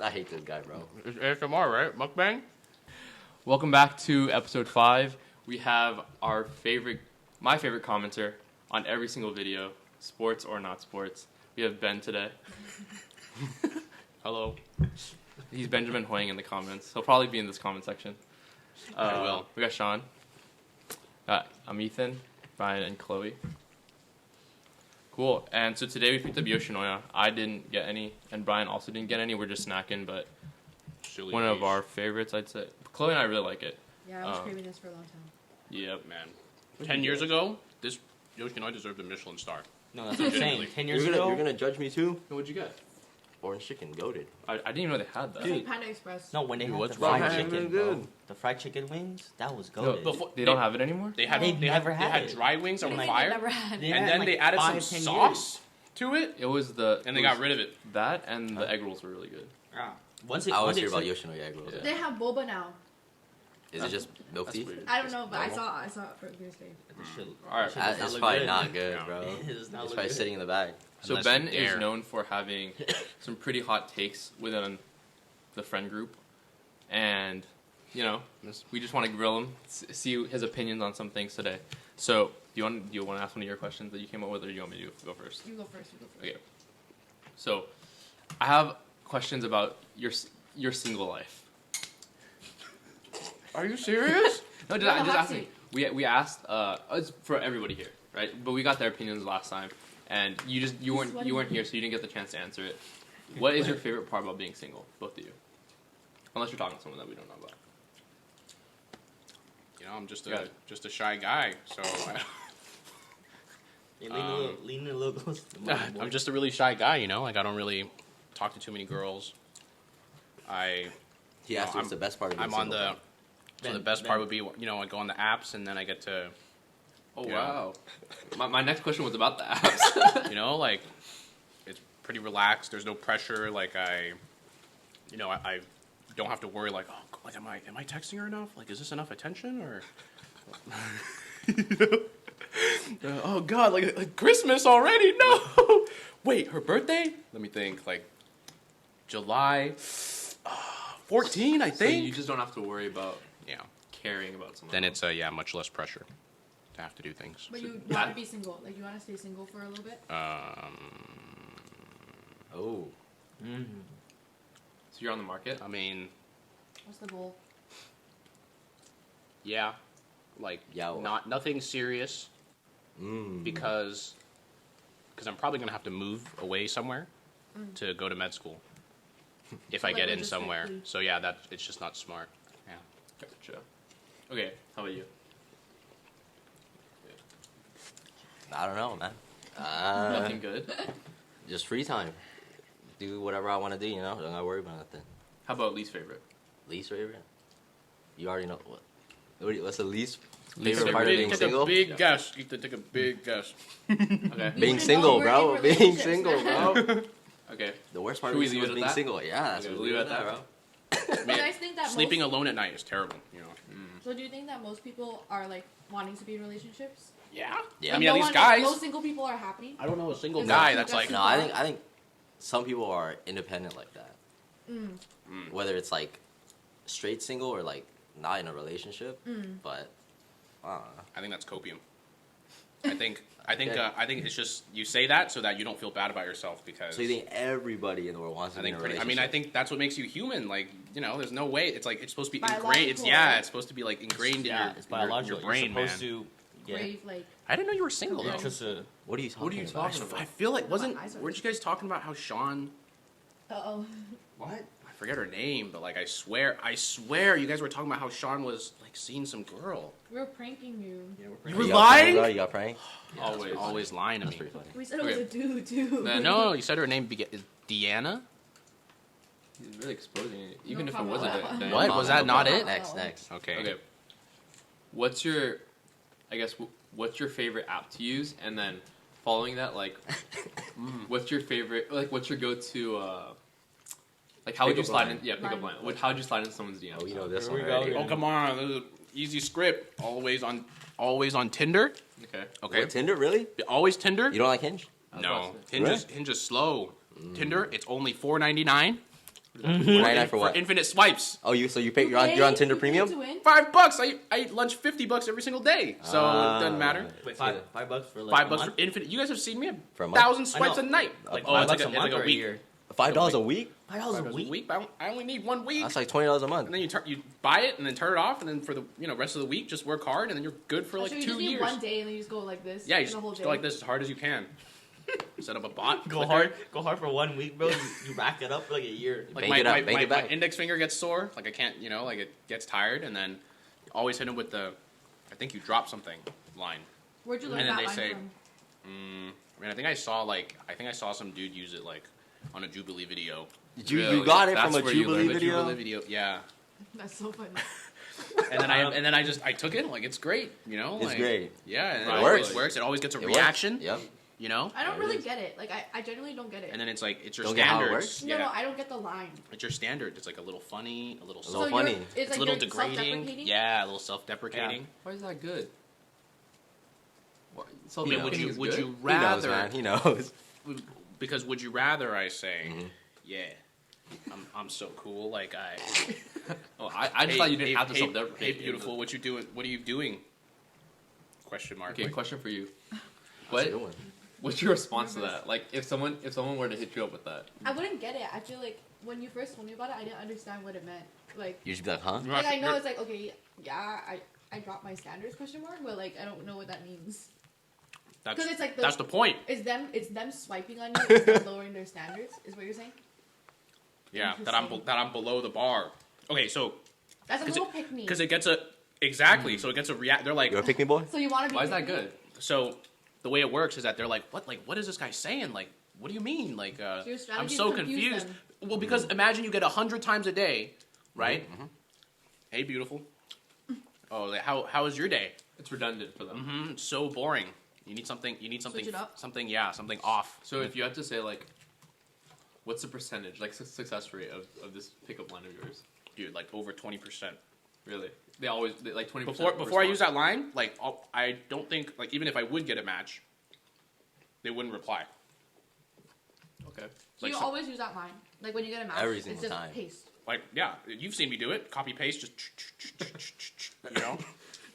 I hate this guy, bro. It's ASMR, right? Mukbang? Welcome back to episode 5. We have my favorite commenter on every single video, sports or not sports. We have Ben today. Hello. He's Benjamin Hoying in the comments. He'll probably be in this comment section. I will. We got Shawn. I'm Ethan, Bry and Chloe. Cool. And so today we picked up Yoshinoya. I didn't get any, and Brian also didn't get any. We're just snacking, but one of our favorites, I'd say. Chloe and I really like it. Yeah, I was craving this for a long time. Yep. Man. 10 years ago, this Yoshinoya deserved a Michelin star. No, that's what I'm saying. 10 years You're ago. gonna judge me too? What'd you get? Orange chicken, goated. I didn't even know they had that. It's like Panda Express. No, when they had what's the wrong? fried Man, chicken, they're bro. good. The fried chicken wings, that was No, goated. Before, they don't have it anymore? They had it. dry wings on What do you mean fire, they never had? Yeah. and then like they added some 5-10 sauce to it, It was and they got rid of it. that, and the egg rolls were really good. Yeah. Once it, I always once hear it about took- Yoshinoya egg rolls. Yeah. They have boba now. Is it just milk That's tea? weird. I don't know, but I normal? saw it for Thursday. the shit- Alright. the shit does not It's look probably good. not good, No. bro. It does not It's look probably good. sitting in the bag. So Unless Ben you is dare. known for having some pretty hot takes within the friend group, and we just want to grill him, see his opinions on some things today. So do you want to ask one of your questions that you came up with, or do you want me to go first? You go first. Okay. So I have questions about your single life. Are you serious? No, You're on the just hot asking. seat. We asked it's for everybody here, right? But we got their opinions last time, and you weren't here, so you didn't get the chance to answer it. What is your favorite part about being single, both of you? Unless you're talking to someone that we don't know about. I'm just a shy guy, so Yeah, lean a little closer to the mic, boy. I'm just a really shy guy. Like I don't really talk to too many girls. He asked what's the best part of being I'm on single, the. Ben. So the best part would be, I go on the apps and then I get to, Oh Yeah. wow! My next question was about the apps. like, it's pretty relaxed. There's no pressure. Like I don't have to worry. Like, am I texting her enough? Like, is this enough attention or? Oh God! Like Christmas already? No. Wait, her birthday? Let me think. Like, July 14, I So think. you just don't have to worry about Yeah. caring about someone. Then else. it's much less pressure to have to do things. But you that- want to be single. Like, you want to stay single for a little bit? Oh. So you're on the market. I mean, What's the goal? yeah, like Yeah, well. nothing serious because I'm probably gonna have to move away somewhere to go to med school if I Like get in logistically. somewhere. So yeah, it's just not smart. Yeah. Gotcha. Okay, how about you? I don't know, man. Nothing good. Just free time. Do whatever I want to do, Don't gotta worry about nothing. How about least favorite? Least favorite? You already know what. What's the least Least favorite part of being Take single? a big guess. You have to take a big guess. Okay. Being You single, know bro. we're in Being relationships single, now. bro. Okay. The worst part Should of we being leave single it is being at that? single. Yeah, that's Okay, what leave we it do at that. bro. Do you guys think that Sleeping alone at night is terrible. So do you think that most people are, like, wanting to be in relationships? Yeah. Yeah. I Like, mean, at no least one- guys. Most single people are happy. I don't know a single Is guy that- that's like. No, I think some people are independent like that. Whether it's like straight single or like not in a relationship, but I don't know. I think that's copium. I think Okay. I think it's just you say that so that you don't feel bad about yourself because So you think everybody in the world wants to I be in think a pretty, I relationship? mean I think that's what makes you human. Like there's no way it's like it's supposed to be ingrained. Biological, It's right? it's supposed to be like ingrained Yeah, in it's your biological. brain, You're man. supposed to. Yeah. Brave, like, I didn't know you were single Yeah, though. just a. What are you talking What are you about? talking about? I feel like My eyes are- weren't you guys talking about how Shawn? uh-oh. What? I forget her name, but like I swear you guys were talking about how Shawn was like seeing some girl. We're pranking you. You You were got lying? pranked, bro? You got pranked? Always lying to That's me. pretty funny. We said it was Okay. a dude, too. No, you said her name is Deanna. He's really exposing it, even No if it wasn't comment. it. then- What? Was that not problem. it? Next. Okay. Okay. What's your favorite app to use, and then following that, like, what's your favorite? Like, what's your go-to? Like, how would you Pickup slide line. in? Yeah, pickup line. How would you slide into someone's DM? Oh, you know this Here one we go. already. Yeah. Oh come on, this is an easy script. Always on Tinder. Okay. Okay. What, Tinder, really? Always Tinder. You don't like Hinge? No, about to say. Hinge Really? is Hinge is slow. Tinder, it's only $4.99. $99 for what? infinite swipes. Oh, so you pay? You're on Tinder You Premium. pay to win? $5. I eat lunch $50 every single day, so it doesn't matter. Wait, $5 for like $5 a for month? infinite. You guys have seen me a For a month? 1,000 swipes a night. Like, oh, it's $5 like a month or a a week. year? $5 a week? $5 a week? I only need 1 week. That's like $20 a month. And then you buy it and then turn it off, and then for the rest of the week just work hard, and then you're good for like So you 2 just need years. one day and then you just go like this. Yeah, you for the whole just day. go like this as hard as you can. Set up a bot. Go hard for 1 week, bro. You rack it up for like a year. Like Bank it up, bank my it back. index finger gets sore. Like I can't, like it gets tired, and then always hit him with the, I think you dropped something line. Where'd you learn And then that they line say- from? I mean, I think I saw some dude use it like on a Jubilee video. You got it That's from a where you Jubilee learned it. video. Jubilee video, yeah. That's so funny. And then I took it like it's great, It's like, great. Yeah, and Right. it always works. It always gets a It reaction. works. Yep. You know. I don't It really is. get it. Like I genuinely don't get it. And then it's like it's your Don't get how it standards. works? no, Yeah. no, I don't get the line. It's your standard. It's like a little funny, a little little self, funny. It's it's like a little you're degrading. self-deprecating? Yeah, a little self-deprecating. Why is that good? What, I mean, would you He knows, rather? man. He knows. Because would you rather? I say, Mhm. yeah, I'm so cool. Like I. Oh, I just thought you didn't have to Hey, self-deprecate. beautiful. What you doing? What are you doing? Question mark. Okay, question for you. That's a What? good one. What's your response to that? Like, if someone were to hit you up with that, I wouldn't get it. I feel like when you first told me about it, I didn't understand what it meant. Like, You should be like, huh? You're like not- I know you're- it's like okay, yeah, I dropped my standards question mark, but like I don't know what that means. That's, 'Cause it's like that's the point. It's them swiping on you, it's them lowering their standards. Is what you're saying? Yeah, Interesting. that I'm below the bar. Okay, so That's a 'Cause little pick me. because it gets a exactly, so it gets a react. They're like, You a pick me boy? So you want to be? why is that pick me? good? so the way it works is that they're like, what is this guy saying? Like, what do you mean? Like, So your I'm strategy so is to confuse confused. them. Well, because imagine you get 100 times a day, right? Mhm. Hey, beautiful. Oh, like, how is your day? It's redundant for them. Mm-hmm. So boring. You need something. Switch it up? Something. Yeah, something off. So if you had to say like, what's the percentage, like success rate of this pickup line of yours? Dude, like over 20%. Really? They like 20%. Before I use that line, like I don't think like even if I would get a match, they wouldn't reply. Okay. So like you some- always use that line, like when you get a match, Every it's single just time. paste. Like yeah, you've seen me do it. Copy paste, just you know.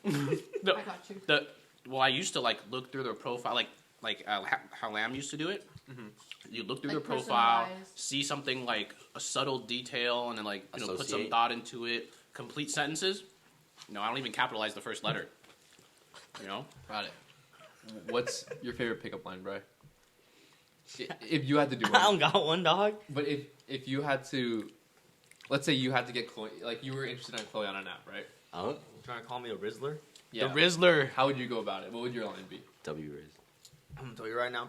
I got you. Well, I used to like look through their profile, like how Lamb used to do it. Mm-hmm. You look through Like their profile, personalized. see something like a subtle detail, and then like put some Associate. thought into it. Complete sentences. No, I don't even capitalize the first letter. You know. Got it. What's your favorite pickup line, bro? If you had to do I one, don't got one, dog. but if you had to, let's say you had to get Chloe, like you were interested in Chloe on an app, right? Oh, You trying to call me a Rizzler? Yeah. The Rizzler. How would you go about it? What would your line be? W Riz. I'm gonna tell you right now.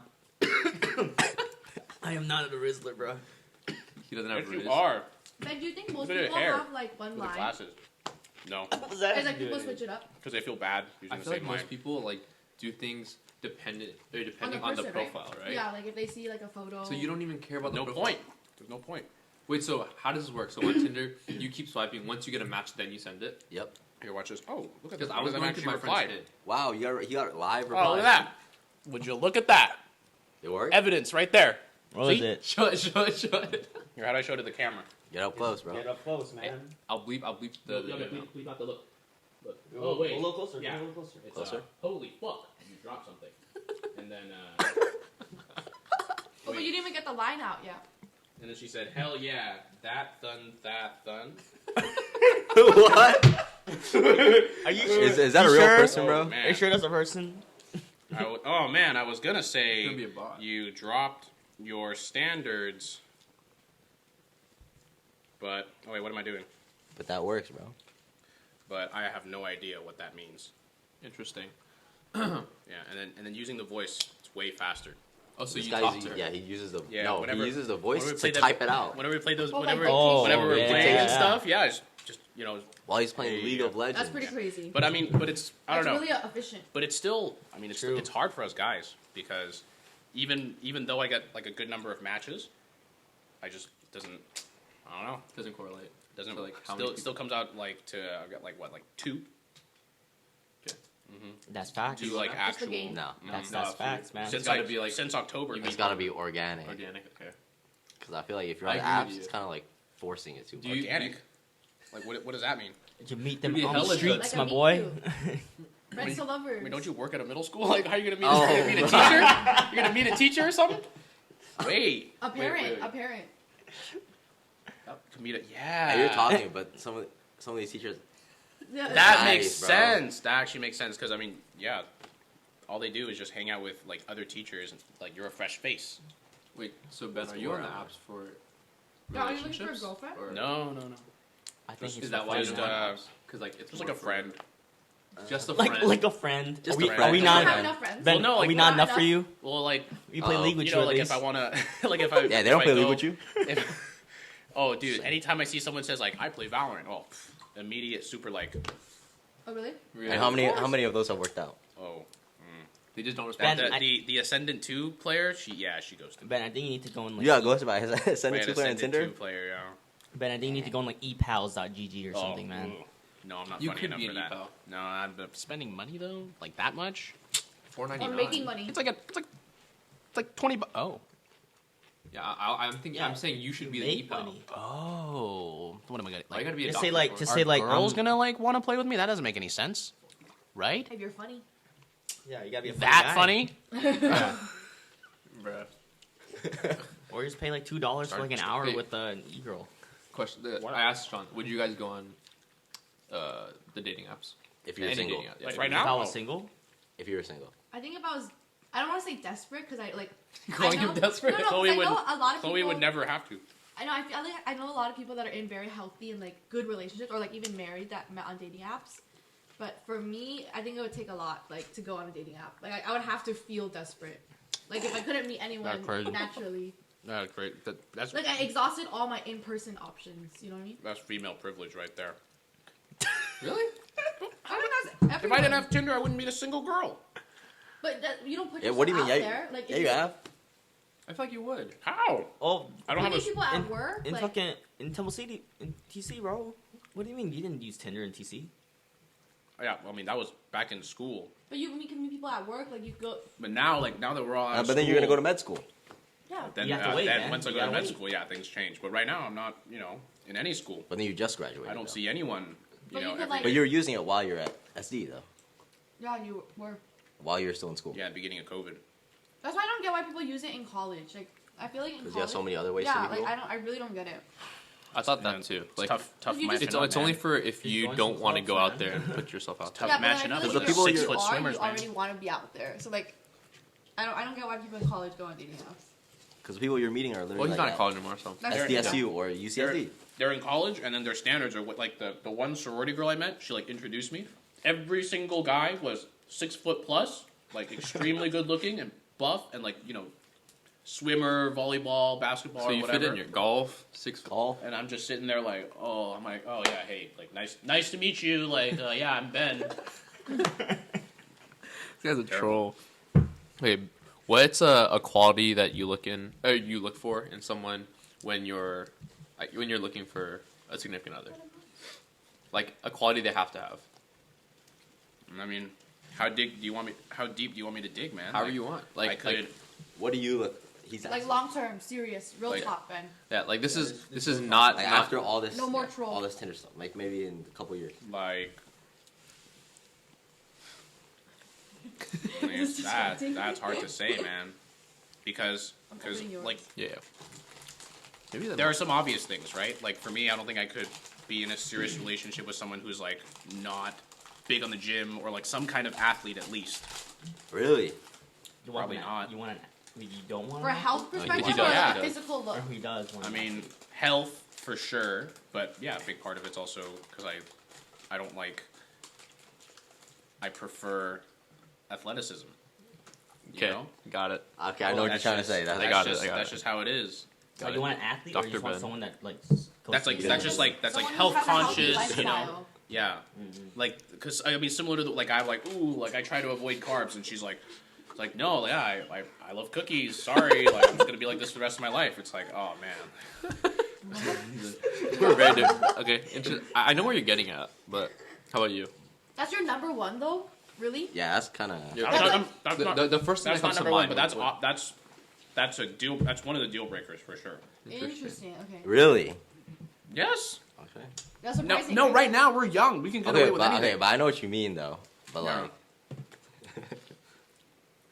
I am not a Rizzler, bro. He doesn't have If Riz. you are Like, do you think most Look at people hair. have like one with the line? glasses. No, What was that? It's like people switch it up because they feel bad I using the feel like same most line. people like do things depending on the person, profile, right? Yeah, like if they see like a photo. So you don't even care about the No profile. point. There's no point. Wait, so how does this work? So on Tinder, you keep swiping. Once you get a match, then you send it. Yep. Here, watch this. Oh, look at this. Because I was going through my friend's replied. feed. Wow, he got live reply. Oh, look at that. Would you look at that? It worked? Evidence right there. What was See? it? Show it. Here, how do I show it to the camera? Get up close, bro. Get up close, man. I'll bleep the video now. Please not to look. Look. A Oh, wait. little closer. Yeah. A little closer. It's, Closer? holy fuck. You dropped something. And then, Oh, but you didn't even get the line out yet. and then she said, hell yeah, that thun. What? Are you sure? Is that a You real sure? person, Oh, bro? man. Are you sure that's a person? Oh, man, I was gonna It's say, gonna be a bot. you dropped your standards. But, oh wait, what am I doing? But that works, bro. But I have no idea what that means. Interesting. Yeah, and then using the voice, it's way faster. Oh, so This you guy's- talk to her. Yeah, he uses the Yeah, he uses the voice whenever we to play that- type it out. Whenever we play those, Oh, like whenever dictation. whenever we're yeah. playing and Yeah. stuff, yeah, it's just While he's playing There you League go. of Legends. That's pretty crazy. But I mean, but it's I don't That's know. really efficient. But it's still, I mean, True. it's hard for us guys because even though I get like a good number of matches, I just doesn't. I don't know. Doesn't correlate. Doesn't So, like, how many still comes out like to I got like what like 2. That's facts. Two like Just the actual. game. No, That's No, facts, man. Since It's gotta like, be, like- since October. You it's got to be organic. Organic. Okay. Because I feel like if you're I on agree with apps, you. it's kind of like forcing it too much. Organic. Like what does that mean? You meet them You'd be on the hella streets, good. my Like a boy. Friends to lovers. I mean, don't you work at a middle school? Like, how are you gonna meet? Oh. You're gonna meet a teacher? You're gonna meet a teacher or something? Wait. A parent. Wait. A parent. To meet a yeah. Yeah, you're talking, but some of these teachers. Yeah. That Nice, makes bro. sense. That actually makes sense because I mean, yeah, all they do is just hang out with like other teachers and like you're a fresh face. Wait, so Ben, That's are you on the more, apps for Yeah, are you looking for a relationships? girlfriend? Or- No. I think Is it's that why Just, you're on apps? Because like it's Just like more a friend. for- Just a friend. like a friend. Just are we, a friend. Are we You not? don't have enough friends. Ben, Well, no, are like, we we're not not enough for you? Well, like We play League with you you, know, at like least. if I wanna, like if I Yeah, they don't play League with you. Oh, dude! Anytime I see someone says like I play Valorant, immediate super like, Oh, really? Really? And how many of those have worked out? They just don't respond. Ben, the Ascendant 2 player, she goes to Ben, I think you need to go in like. You gotta go to my send it Wait, to player on Ascendant Tinder. 2 player, yeah. Ben, I think you need to go in like epals.gg or something, man. ooh. No, I'm not You funny could enough be for an that. ePal. No, I'm spending money though, like that much. Or making money. It's like 20 bucks. Oh. Yeah, I'm thinking. Yeah. I'm saying you should be the Make ePal. money. Oh. What am I gonna Why you gotta be a Just doctor say like, for? just Are say like, girls gonna like want to play with me? That doesn't make any sense, right? If you're funny. yeah, you gotta be a That funny. funny? Bruh. Or just pay like $2 for like an hour Hey. with an e-girl. Question. What? I asked Shawn, would you guys go on the dating apps? If you're Any single, dating app, yeah. Like right If I now? was single, if you're single, I think if I was, I don't want to say desperate because I like. Calling I know, him desperate? No, 'cause Chloe I would- know a lot of Chloe people. would never have to. I know. I feel like I know a lot of people that are in very healthy and like good relationships, or like even married that met on dating apps. But for me, I think it would take a lot, like, to go on a dating app. Like, I would have to feel desperate. Like, if I couldn't meet anyone That's crazy. naturally. That's great. That's Like, I exhausted all my in-person options. You know what I mean? that's female privilege right there. Really? I think that's If I didn't have Tinder, I wouldn't meet a single girl. But you don't put yeah. yourself What do you mean? out Yeah, there. Like, yeah, if you have. I feel like you would. How? oh, I don't you have a. meet people at in- work. in like, fucking in Temple City, in TC, bro. What do you mean you didn't use Tinder in TC? Yeah, well, I mean that was back in school. but you can meet people at work. Like, you go. But now that we're all out of But then you're gonna go to med school. Yeah. Then, You have to wait, man. once I You go to gotta med wait. school, yeah, things change. But right now, I'm not, in any school. But then you just graduated. I don't though. see anyone, But you could, every like- But day. you're using it while you're at SD though. Yeah, and you were. While you're still in school. Yeah, at the beginning of COVID. That's why I don't get why people use it in college. Like, I feel like in college. Because you have so many other ways yeah, to meet like people. I really don't get it. I thought that And too. it's Like, tough You just- matching up, it's only man. for if Just you join don't some want to clubs, go out man. there and put yourself out Tough there. Yeah, but matching I up feel with like the if people you're 6 foot are, swimmers, you man. already want to be out there. So like, I don't get why people in college go on dating apps. Because the people you're meeting are literally Well, he's not like in college anymore, so. That's SDSU or UCSD. They're in college, and then their standards are what, like the one sorority girl I met, she like introduced me. Every single guy was 6 foot plus, like extremely good looking and buff, and like swimmer, volleyball, basketball, So or you whatever. fit in your golf 6 foot. All. And I'm just sitting there like, oh yeah, hey, like nice to meet you, like yeah, I'm Ben. This guy's a Terrible. troll. Wait, what's a quality that you look for in someone when you're looking for a significant other? Like a quality they have to have. I mean, how deep do you want me to dig, man? However Like, you want. I Like, could. What do you look? He's Like asking. long term, serious, real Like- talk, Ben. yeah, like this is not Like not- after all this, No more troll. all this Tinder stuff. Like maybe in a couple years. Like, I mean, This is distracting. that's hard to say, man, because opening yours. like yeah. Maybe that there are some obvious things, right? Like for me, I don't think I could be in a serious relationship with someone who's like not big on the gym or like some kind of athlete at least. Really? You want Probably an- not. You want an? You don't want For a an health Like, perspective, he or does, like he a does. physical look. Or who does want I an mean, health for sure, but yeah, a big part of it's also because I don't like. I prefer athleticism. Okay, You know? got it. Okay, I know what you're That's trying to just- say. I That's got it, just, I got That's it. just how it is. So you want an athlete, or Dr. you just want Ben. someone that like? That's like that's just like Someone who health has a healthy conscious, you know. lifestyle. Yeah, like because I mean similar to the, like I'm like ooh like I try to avoid carbs and she's like no yeah I love cookies sorry like I'm just gonna be like this for the rest of my life. It's like oh man. We're very different. Okay, I know where you're getting at, but how about you? That's your number one, though. Really? Yeah, that's kind of. Yeah. That's The, not, the first thing that's that not comes to number one, mind. but that's what- that's a deal. That's one of the deal breakers for sure. Interesting. Okay. Really? Yes. Okay. That's No, surprising. no. Right now we're young. We can get away with anything. Okay, but I know what you mean though. But Yeah. like,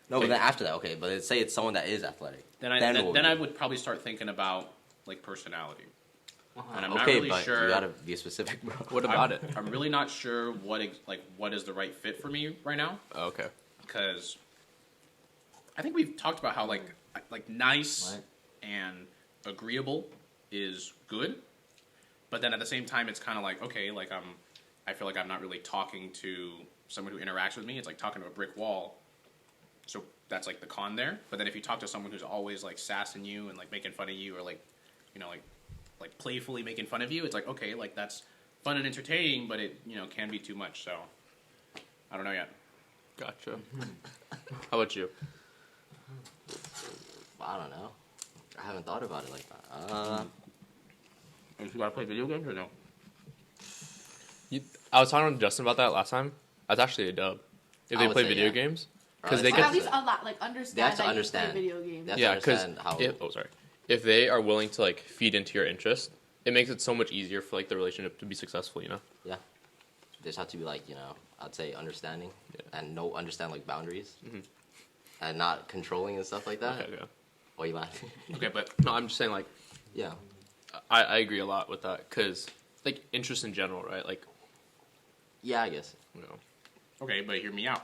no, but then after that, okay. But say it's someone that is athletic. Then what I would probably start thinking about like personality. And I'm not Okay, really but sure. you gotta be specific, bro. What about it? I'm really not sure what is the right fit for me right now. Oh, okay. Because I think we've talked about how like nice What? and agreeable is good, but then at the same time it's kind of like, okay, like I feel like I'm not really talking to someone who interacts with me. It's like talking to a brick wall. So that's like the con there. But then if you talk to someone who's always like sassing you and like making fun of you, or like, you know, like playfully making fun of you, it's like, okay, like that's fun and entertaining, but it, you know, can be too much. So I don't know yet. Gotcha. How about you? I don't know. I haven't thought about it like that. You gotta play video games or no? I was talking to Justin about that last time. That's actually a dub. If I they would play say, video yeah. games, Or because they Or could. at least a lot, like understand. They have to that understand. You play video games. They have to Yeah, because understand how. if they are willing to like feed into your interest, it makes it so much easier for like the relationship to be successful. You know. Yeah. They just have to be like, you know, I'd say understanding Yeah. and understand like boundaries and not controlling and stuff like that. Okay. Yeah. Why you laughing? Okay, but No, I'm just saying like Yeah. I agree a lot with that because like interest in general, right? Like Yeah, I guess. you know. okay, but hear me out.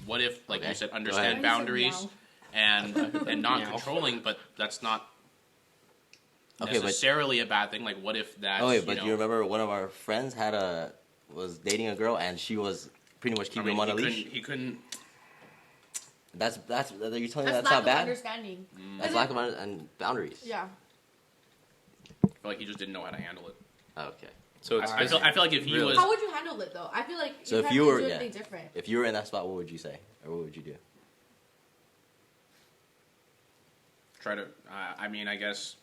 What if, like Okay. you said, Go understand ahead. boundaries and not Meow. controlling, but that's not Okay, but necessarily a bad thing. Like, what if that's oh wait, but you you remember one of our friends was dating a girl and she was pretty much keeping him on a leash. He couldn't. That's are you telling me That's that's lack not of bad? understanding. That's lack of and boundaries. Yeah. I feel like he just didn't know how to handle it. Okay. So it's I feel like if he Really? was, How would you handle it though? I feel like So if if you you were- do yeah. anything different. If you were in that spot, what would you say, or what would you do? try to. I mean, I guess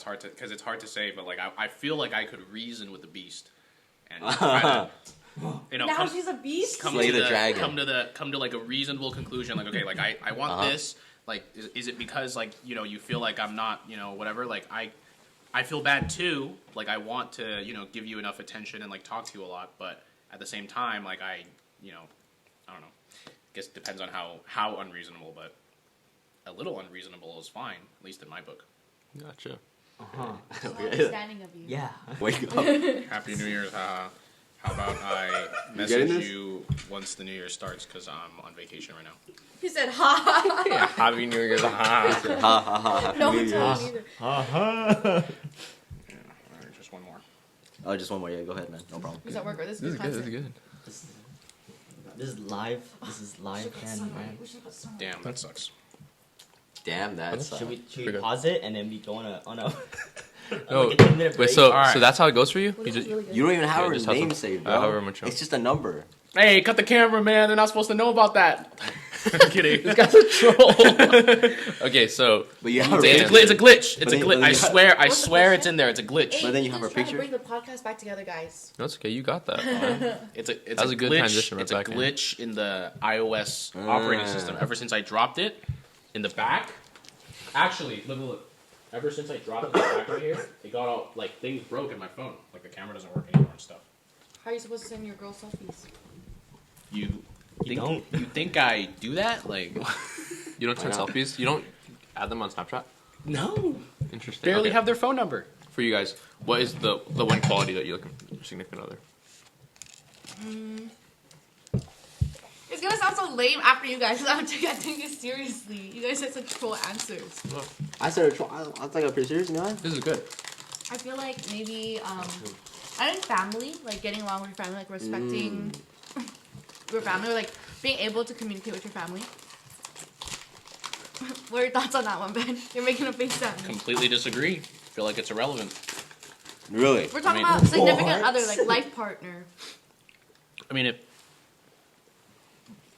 it's hard to say, but like I feel like I could reason with the beast and try to, you know, Now she's a beast. come Slay to the dragon. come to like a reasonable conclusion. Like, okay, like I want this. Like, is it because like, you know, you feel like I'm not, you know, whatever. Like I feel bad too. Like I want to, you know, give you enough attention and like talk to you a lot, but at the same time, like you know, I don't know. I guess it depends on how unreasonable, but a little unreasonable is fine, at least in my book. Gotcha. She's not understanding of you. Yeah. Wake up. Happy New Year's, haha. How about I getting message this? you once the New Year starts, because I'm on vacation right now. He said, "Ha ha ha." Yeah, Happy New Year's. Ha ha ha. Happy No New one Year's. told me either. Yeah, all right, just one more. Oh, just one more. Yeah, go ahead, man. No problem. Does that work? Or this This is is good. This is content? good. This is live. This is live, and We should put some. Damn, that sucks. Damn, that's. should we Pretty pause it and then we go on a No, like a 10-minute wait. break? So Alright. so that's how it goes for you? Well, You this is just really good. You don't even have Yeah, her just have name some- saved, however bro. much. It's just a number. Hey, cut the camera, man. They're not supposed to know about that. I'm kidding. This guy's a troll. okay. So But you have her Damn. It's a glitch. It's But a then- glitch. but I then you swear. I What's the swear it's question? in there. It's a glitch. Hey, But then you he's have her just trying to picture? bring the podcast back together, guys. no, it's okay. You got that. It's That a was a good glitch. transition right It's a back in. glitch in the iOS operating system. Ever since I dropped it in the back, actually, look. Ever since I dropped it in the back right here, it got all like things broke in my phone. Like the camera doesn't work anymore and stuff. How are you supposed to send your girl selfies? You don't. You think I do that? Like You don't send Why not? selfies. You don't add them on Snapchat. no. Interesting. Barely Okay. have their phone number. For you guys, what is the one quality that you look in your significant other? It's gonna sound so lame after you guys. I'm taking it seriously. You guys had such troll answers. I said, I'll take it pretty serious, you know? This is good. I feel like maybe I think family, like getting along with your family, like respecting your family, or like being able to communicate with your family. What are your thoughts on that one, Ben? You're making a face at me. Completely disagree. Feel like it's irrelevant. Really? We're talking I mean- about significant What? other, like life partner. I mean,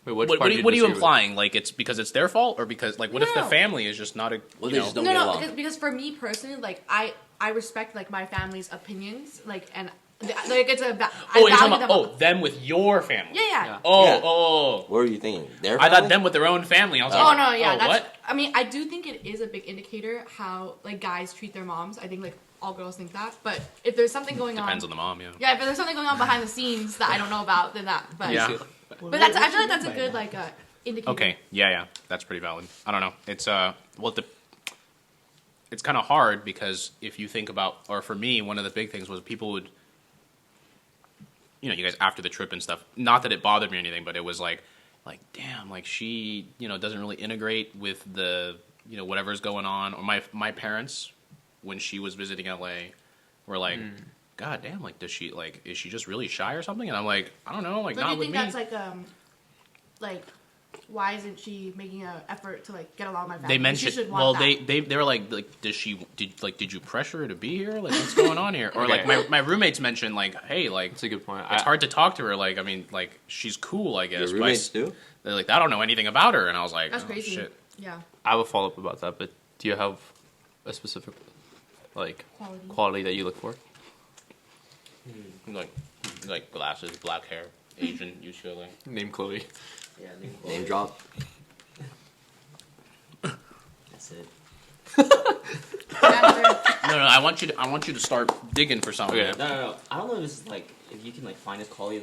Wait, which what part are do you disagree with? implying? Like it's because it's their fault, or because like what if the No. family is just not a Well, you they know, just don't No, get no, along. because for me personally, like I respect like my family's opinions, like and like it's a Oh, I you're talking value about them. them with your family. Yeah. Yeah. Oh, Yeah. oh. What were you thinking? Their I thought family? them with their own family. I was Oh like, no, yeah, oh, that's. what? I mean, I do think it is a big indicator how like guys treat their moms. I think like all girls think that. But if there's something going Depends on the mom, yeah. Yeah, if there's something going on behind the scenes that I don't know about, then that. But Yeah. but that's I feel like that's a good like indicator. Okay, yeah, that's pretty valid. I don't know. It's it's kind of hard because if you think about, or for me, one of the big things was people would, you guys after the trip and stuff. Not that it bothered me or anything, but it was like, damn, like she, doesn't really integrate with the, whatever's going on. Or my parents, when she was visiting LA, were like, God damn, like does she is she just really shy or something? And I'm like, I don't know, like So not do you with think me. that's like why isn't she making an effort to get along with my family? They She mentioned, should well, want that. they were like, did you pressure her to be here? Like, what's going on here? Or Okay. like my roommates mentioned, like, hey, like, That's a good point. it's hard to talk to her. Like, I mean, like, she's cool, I guess. Your but roommates do? they're like, I don't know anything about her, and I was like, That's oh, crazy. shit. Yeah. I have a follow up about that, but do you have a specific quality that you look for? Like glasses, black hair, Asian, usually. Name Chloe. Yeah, Name drop. That's it. No, I want you to start digging for something. Okay. No. I don't know if it's if you can find this quality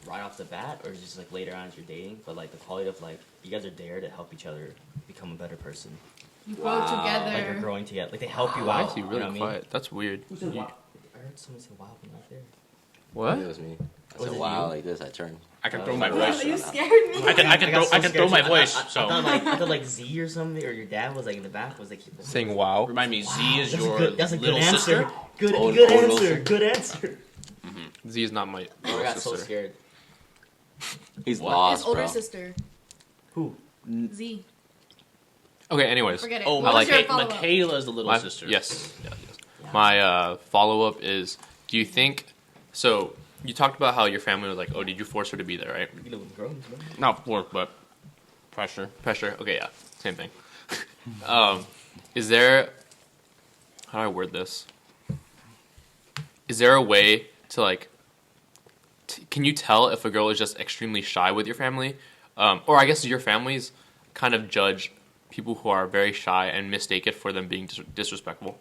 right off the bat, or just later on as you're dating. But the quality of you guys are there to help each other become a better person. You grow Wow. together. You're growing together. They help you Why out. is he you really know what I mean? quiet? That's weird. Who said wow? I heard someone say wow from right there. What? It was me. I Was said, it wow, you? like this, I turned. I can throw my Oh, voice. You scared me. I can throw my voice. I So thought Z or something, or your dad was in the back was Saying wow. remind me, Wow, Z is that's your a good, that's a little good answer. sister. Good Old answer. Wilson. Good answer. Z is not my Oh, I got so sister. scared. He's What? lost, His older bro. sister. Who? Z. Okay, anyways. Forget it. Oh, What was your follow-up? Michaela's the little My- sister. Yes. Yeah. My follow up is: do you think? So you talked about how your family was like, "Oh, did you force her to be there?" Right? You know, girls, man. Not work, but pressure. Pressure. Okay, yeah, same thing. Is there? How do I word this? Is there a way to can you tell if a girl is just extremely shy with your family, or I guess your families kind of judge people who are very shy and mistake it for them being disrespectful?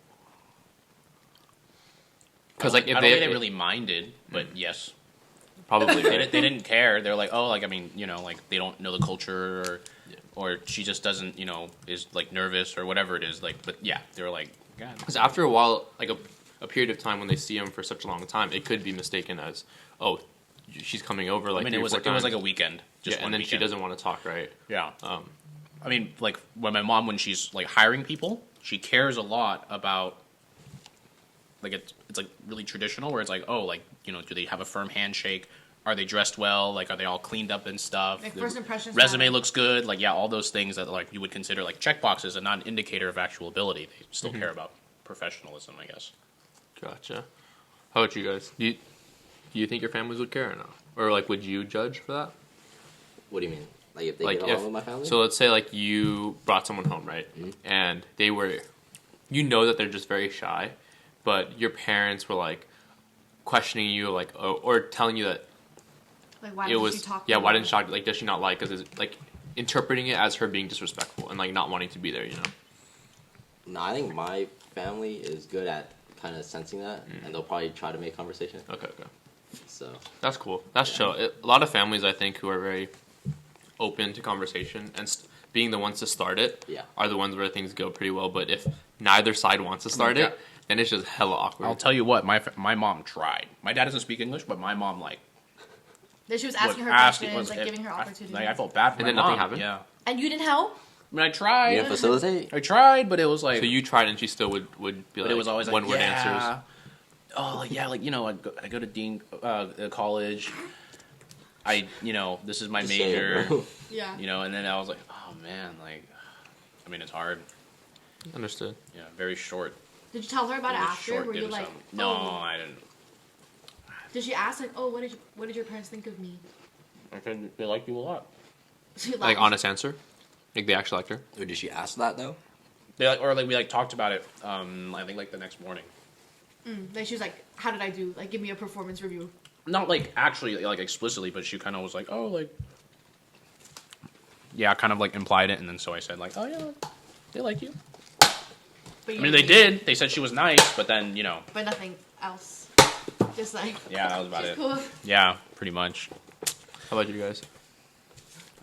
Because if I don't they think they really minded, but yes, probably they, right? they didn't care. They're like, oh, I mean, they don't know the culture, or she just doesn't, is nervous or whatever it is. But yeah, they were like, God. Because after a while, a period of time when they see him for such a long time, it could be mistaken as, oh, she's coming over. I mean, it was like a weekend, just yeah, one and then weekend. she doesn't want to talk, right? Yeah. I mean, when my mom, when she's hiring people, she cares a lot about. It's really traditional where it's do they have a firm handshake? Are they dressed well? Are they all cleaned up and stuff? First impressions. Resume matter. looks good. All those things that you would consider check boxes and not an indicator of actual ability. They still care about professionalism, I guess. Gotcha. How about you guys? Do you think your families would care or not? Or would you judge for that? What do you mean? If they get along with my family? So let's say you brought someone home, right? Mhm. And they were, that they're just very shy, but your parents were questioning you, or telling you that Why it didn't was, she talk? yeah, to why me? didn't she talk? Does she not like? Because it's interpreting it as her being disrespectful and not wanting to be there. No, I think my family is good at kind of sensing that, and they'll probably try to make conversation. Okay. So That's cool. That's chill. A lot of families, I think, who are very open to conversation and being the ones to start it Yeah. are the ones where things go pretty well. But if neither side wants to start it, then it's just hella awkward. I'll tell you what, my mom tried. My dad doesn't speak English, but my mom That she was asking her asking- questions, giving her opportunities. I felt bad for And my then nothing mom. happened? Yeah. And you didn't help? I mean, I tried. you didn't facilitate? I tried, but it was So you tried, and she still would be But it was always one word yeah. answers. Oh yeah, I go to Dean college. This is my Just say it, major. bro. Yeah. And then I was like, oh man, I mean, it's hard. Understood. Yeah, very short. Did you tell her about it Really after? short Were you dim like, sum. No, oh. I didn't. Did she ask what did your parents think of me? I said they like you a lot. She laughed. Honest answer? They actually liked her? Or did she ask that, though? We talked about it. I think the next morning. She was like, how did I do? Give me a performance review. Not actually explicitly, but she kind of was like, oh yeah, kind of implied it, and then so I said oh yeah, they like you. But I mean, they did. They said she was nice, but then, But nothing else. Just like. Yeah, that was about she's it. Cool. Yeah, pretty much. How about you guys?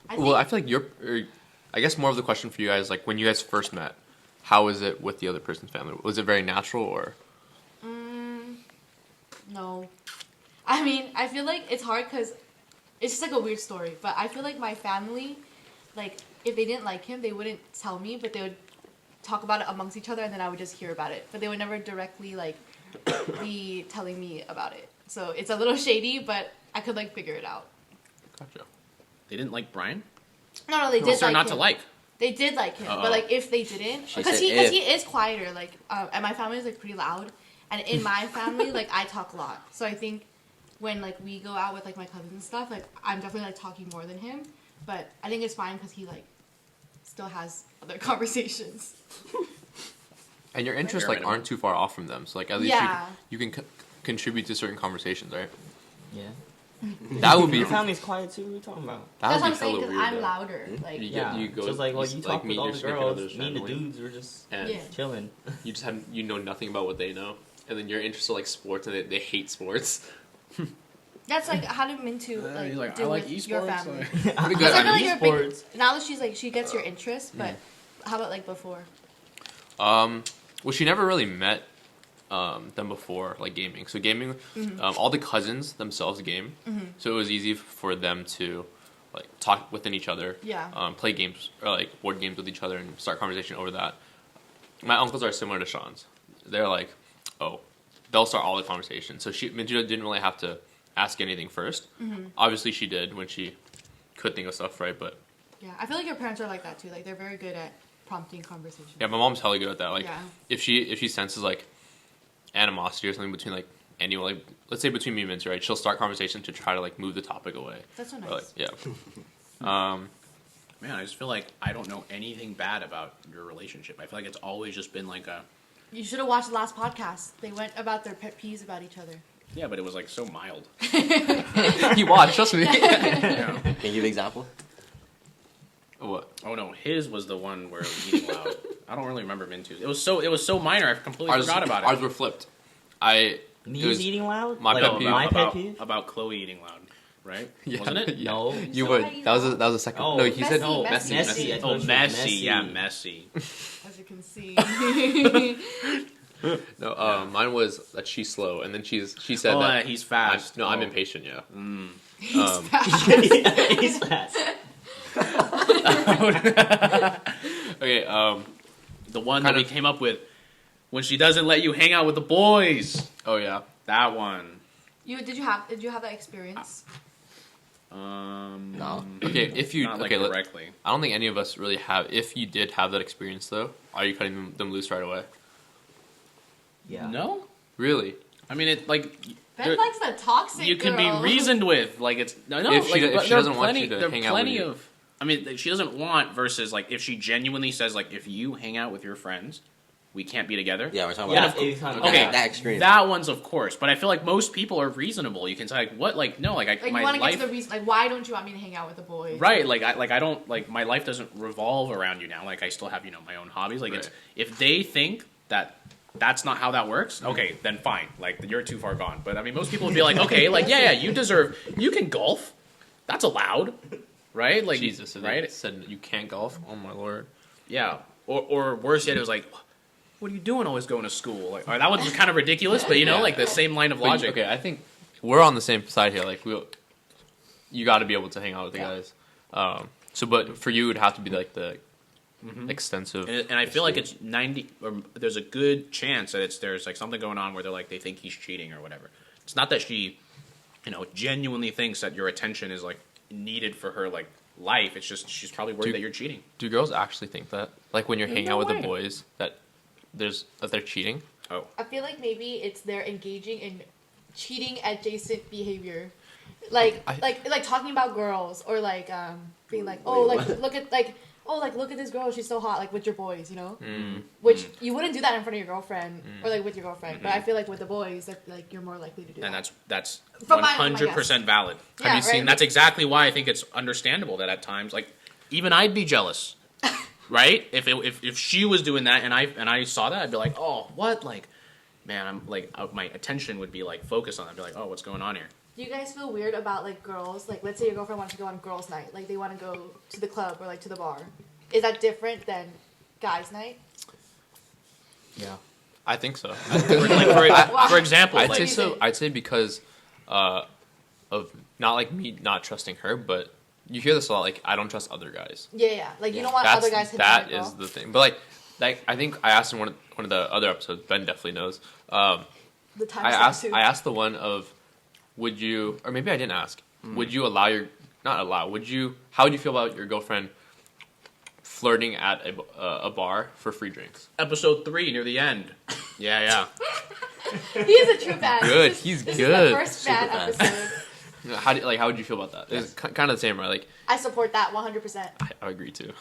I Well, I feel like I guess more of the question for you guys, like when you guys first met, how was it with the other person's family? Was it very natural or? No. I mean, I feel like it's hard because it's just like a weird story. But I feel like my family, like, if they didn't like him, they wouldn't tell me, but they would talk about it amongst each other, and then I would just hear about it. But they would never directly, like, be telling me about it. So it's a little shady, but I could, like, figure it out. Gotcha. They didn't like Brian? No, they did What's there like not him. to like? They did like him, but like if they didn't, She because said he if. is quieter. Like, and my family is like pretty loud, and in my family, like I talk a lot. So I think when like we go out with like my cousins and stuff, like I'm definitely like talking more than him. But I think it's fine because he like still has other conversations. And your interests Bare like aren't too far off from them, so like at least Yeah. you can contribute to certain conversations, right? Yeah. That would be Your family's quiet too. What are you talking about? that That's would what I'm be saying hella because weird. I'm though. louder. Like You Yeah. you go so it's like, well, you you like talk meet with all your the significant girls. other's Me and the family, dudes, we're just and Yeah. chilling. you just have nothing about what they know, and then you're interested in like sports, and they hate sports. that's like how did Mintu like, he's like, do I like with your esports, family? like- Good. Because I feel I like mean, you're big, esports. now that she's like she gets your interest, but how about like before? well, she never really met them before, like gaming. So gaming, all the cousins themselves game, so it was easy for them to like talk within each other, Yeah. play games or like board games with each other and start conversation over that. My uncles are similar to Sean's. They're like, they'll start all the conversation. So Minju didn't really have to ask anything 1st. Obviously, she did when she could think of stuff, right? But Yeah, I feel like your parents are like that too. Like they're very good at prompting conversation. yeah, my mom's hella good at that. Like, Yeah. if she senses like animosity or something between like anyone, like let's say between me and Minty, right? She'll start conversation to try to like move the topic away. That's so nice. Or, like, yeah. Man, I just feel like I don't know anything bad about your relationship. I feel like it's always just been like a... You should have watched the last podcast. They went about their pet peeves about each other. Yeah, but it was like so mild. You watch, trust me. Yeah. Can you give an example? What? Oh no, his was the one where it was eating loud. I don't really remember Mintu's. It was so minor. I completely forgot about it. Ours were flipped. It Me was- eating loud? my like, pet peeve. My pet peeve? About Chloe eating loud, right? Yeah, Wasn't it? yeah. No. You So would. how you That was know? the second. Oh, no, he said messy, messy. messy. I Oh, told you, messy. Yeah, messy. As you can see. No, mine was that she's slow, and then she said Oh, that he's fast. I'm Oh. impatient. Yeah. He's fast. Okay. The one Kind that we of- came up with when she doesn't let you hang out with the boys. Oh yeah. That one. Did you have that experience? No. Okay. If you Not like okay, directly. I don't think any of us really have. If you did have that experience, though, are you cutting them loose right away? Yeah. No. Really? I mean, it like Ben there- likes the toxic you can girl. be reasoned with. Like it's no. If she- like, if she there are doesn't want plenty, you to there are hang out with plenty you. of. I mean, she doesn't want versus like if she genuinely says like if you hang out with your friends, we can't be together. Yeah, we're talking Yeah, about anytime. Okay, that extreme. That one's of course, but I feel like most people are reasonable. You can say like, what, like no, like I, Like my you want to get life, to the reason, like why don't you want me to hang out with the boys? right? Like I don't like my life doesn't revolve around you now. Like I still have my own hobbies. Like it's Right. if they think that that's not how that works, okay, then fine. Like you're too far gone. But I mean, most people would be like, okay, like yeah, you can golf. That's allowed, right? Like Jesus, so right? they said you can't golf. Oh my lord. Yeah. Or worse yet, it was like, what are you doing always going to school? Like, that one was kind of ridiculous, but Yeah. like the same line of But logic. okay, I think we're on the same side here. Like you got to be able to hang out with the guys. So, but for you, it would have to be like the extensive. And I feel like it's 90, or there's a good chance that there's like something going on where they think he's cheating or whatever. It's not that she, genuinely thinks that your attention is like needed for her like life. It's just she's probably worried that you're cheating. Do girls actually think that? Like when you're hanging No out with way. the boys, that they're cheating? Oh, I feel like maybe it's they're engaging in cheating adjacent behavior, like talking about girls or like being like, oh, like look at this girl, she's so hot, like with your boys, which you wouldn't do that in front of your girlfriend or like with your girlfriend, but I feel like with the boys that like you're more likely to do and that. that's From my 100% valid. Yeah, Have you seen? right? That's exactly why I think it's understandable that at times, like even I'd be jealous. right? If she was doing that and I saw that, I'd be like, oh, what? Like, man, I'm like, my attention would be like focused on it. I'd be like, oh, what's going on here? Do you guys feel weird about like girls? Like, let's say your girlfriend wants to go on girls' night. Like, they want to go to the club or like to the bar. Is that different than guys' night? Yeah. I think so. For example, I'd like, say so. I'd say because of not like me not trusting her, but you hear this a lot. Like, I don't trust other guys. Yeah. Like, you don't want other guys hitting that your girl. is the thing. But like I think I asked in one of the other episodes. Ben definitely knows. The time I asked the one of, would you, or maybe I didn't ask. Would you allow would you? How would you feel about your girlfriend flirting at a bar for free drinks? episode 3 near the end. Yeah. He is a true fan. Good, This he's is good. the first fan Super episode. How would you feel about that? It's kind of the same, right? Like, I support that 100%. I agree too.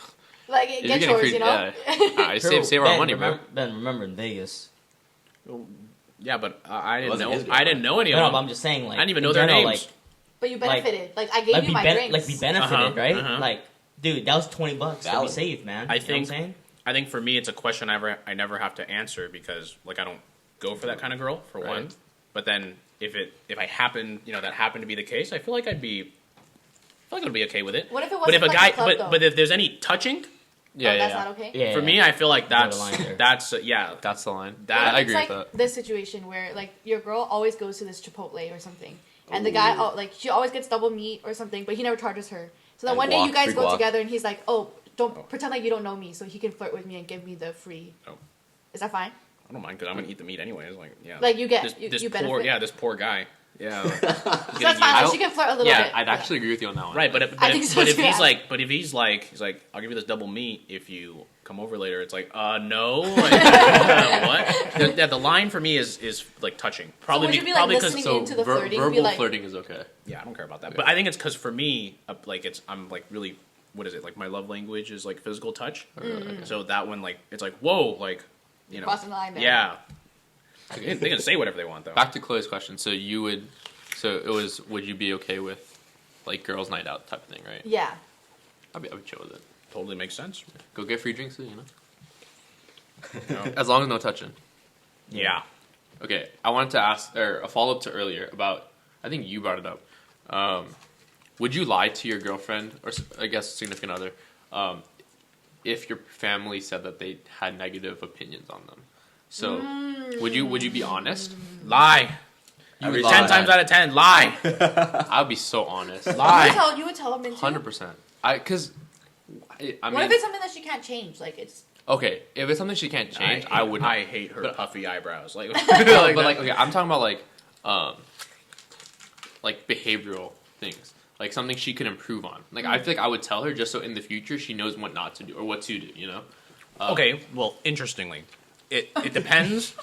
Like, If get you're yours, getting you know? Yeah. I save our money, bro. Ben, remember in Vegas? Yeah, but I didn't Wasn't know. his I didn't know any of No, them. but I'm just saying, like, I didn't even in know their general, names. But you benefited. Like, I gave you my drinks. Like, we benefited, Uh-huh, right? uh-huh. Like, dude, that was $20 to be Valid. safe, man. I You know what I'm think- saying? I think for me, it's a question I never have to answer because like I don't go for that kind of girl for Right. one. But then if I happen, that happened to be the case, I feel like I'd be okay with it. What if it But if wasn't a like guy, a club, though? but if there's any touching, That's not okay? Yeah. for me, I feel like There's that's a line there. that's That's the line. That- I It's agree like with that. this situation where like your girl always goes to this Chipotle or something, and the guy like she always gets double meat or something, but he never charges her. So then And one day guac, you guys free go guac. together, and he's like, "Oh, don't pretend like you don't know me, so he can flirt with me and give me the free." Oh. Is that fine? I don't mind because I'm gonna eat the meat anyways. Like yeah, Like, you get- this you poor benefit? this poor guy. Yeah, So that's fine. I Like, she can flirt a little yeah, bit. I'd actually agree with you on that one. right. But I think so if too, he's yeah. like, he's like, I'll give you this double meat if you come over later. It's like, no, like, what? The line for me is like touching. Probably would you be, like, probably because listening So into the flirting, be verbal like- flirting is okay. yeah, I don't care about that. Okay. But I think it's because for me, like I'm like really, what is it? Like my love language is like physical touch. So that one, like, it's like whoa, like Crossing the line there. yeah. They can say whatever they want though. Back to Chloe's question. So would you be okay with like girls' night out type of thing, right? Yeah. I'd be chill with it. Totally makes sense. Go get free drinks, you know. You know? As long as no touching. Yeah. Okay, I wanted to ask, or a follow up to earlier about. I think you brought it up. Would you lie to your girlfriend or I guess significant other, if your family said that they had negative opinions on them? So would you be honest? Lie. You would 10 lie. times out of 10, lie. I would be so honest. Lie. You would tell him into. 100%. Because I mean, What if it's something that she can't change? Like it's. okay, if it's something she can't change, I would. I hate her But- puffy eyebrows. Like, No, but like, okay, I'm talking about like behavioral things, like something she could improve on. Like, I feel like I would tell her just so in the future she knows what not to do or what to do. You know? okay. Well, interestingly, it depends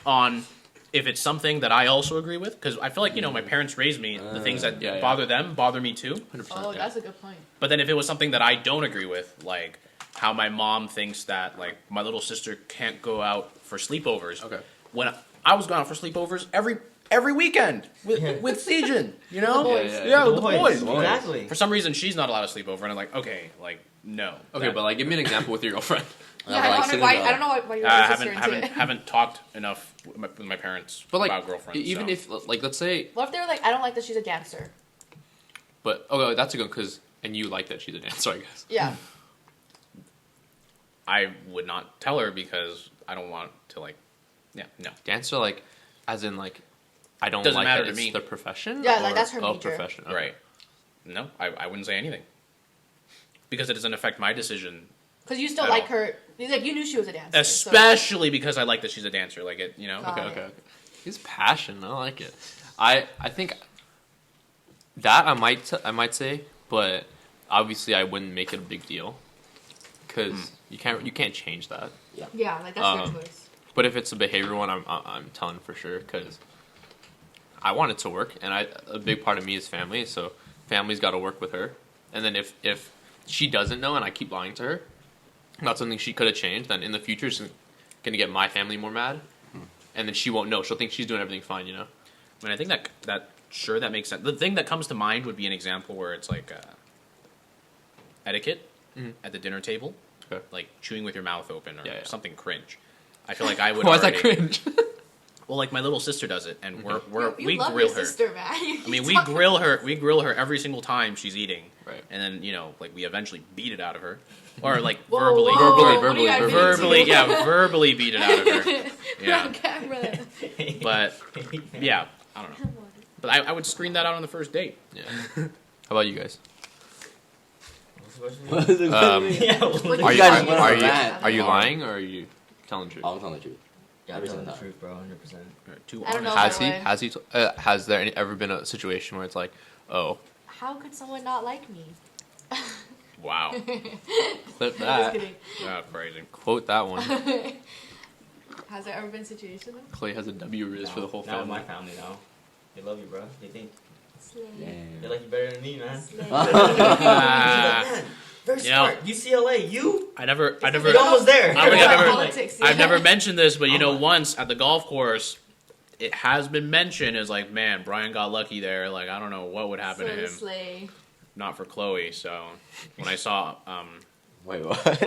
on if it's something that I also agree with, because I feel like my parents raised me. The things that Yeah, yeah. bother them bother me too. 100%. Oh, yeah. that's a good point. But then if it was something that I don't agree with, like how my mom thinks that like my little sister can't go out for sleepovers. Okay. When I was going out for sleepovers every weekend with Sejin, The boys. Yeah, with the boys. Exactly. For some reason, she's not allowed to sleep over, and I'm like, okay, like no. Okay, but like, give me an example with your girlfriend. Yeah, but, like, I don't know why you're I sister into haven't it. haven't talked enough with my parents But like, about girlfriends. even so. if like, let's say, What if they were like, I don't like that she's a dancer? but okay, that's a good and you like that she's a dancer, I guess. Yeah. I would not tell her because I don't want to like, no. Dancer, like, as in like, I don't Doesn't like matter that to it's me. the profession. Yeah, like, or that's her a major. profession. Okay. Right? No, I wouldn't say anything because it doesn't affect my decision. Because you still At like all. her. Like, you knew she was a dancer. so- Especially because I like that she's a dancer. Like it, Got Okay, it. okay. He's passion. I like it. I think that I might say, but obviously I wouldn't make it a big deal because you can't change that. Yeah, like that's Um, your choice. But if it's a behavioral one, I'm telling for sure because I want it to work, and a big part of me is family, so family's got to work with her. And then if she doesn't know and I keep lying to her, not something she could have changed, then in the future she's gonna get my family more mad, and then she won't know. She'll think she's doing everything fine, you know. I mean, I think that makes sense. The thing that comes to mind would be an example where it's like etiquette at the dinner table. Okay. like chewing with your mouth open or Yeah, yeah. something cringe, I feel like I would. Why is that already- cringe? Well, like my little sister does it, and You we love grill your her. sister, man. I mean, we grill her every single time she's eating, Right. and then like we eventually beat it out of her, or like Whoa, verbally, whoa, Verbally, what are you guys verbally, into? yeah, verbally beat it out of her. Yeah. On camera. But yeah, I don't know. But I would screen that out on the first date. Yeah. How about you guys? What is it? Yeah, What Are do you you guys are, went are on you that. are you lying or are you telling the truth? I'm telling the truth. yeah, I'm Every telling the single truth, bro, 100%. Too I don't know. honest. Has he? Has there ever been a situation where it's like, oh, How could someone not like me? Wow, clip Just that, kidding. that's crazy. quote that one. Has there ever been a situation? Clay has a W Riz for the whole Not with family. my family, no. They love you, bro. They think Slay. they like you better than me, man. Slay. Man, very You know- smart. UCLA, you? I never. You're almost there. I don't think I've ever- Politics, I've yeah. never mentioned this, but once at the golf course, it has been mentioned as like, man, Brian got lucky there. Like, I don't know what would happen to So him. slay. Not for Chloe. So when I saw Wait, what?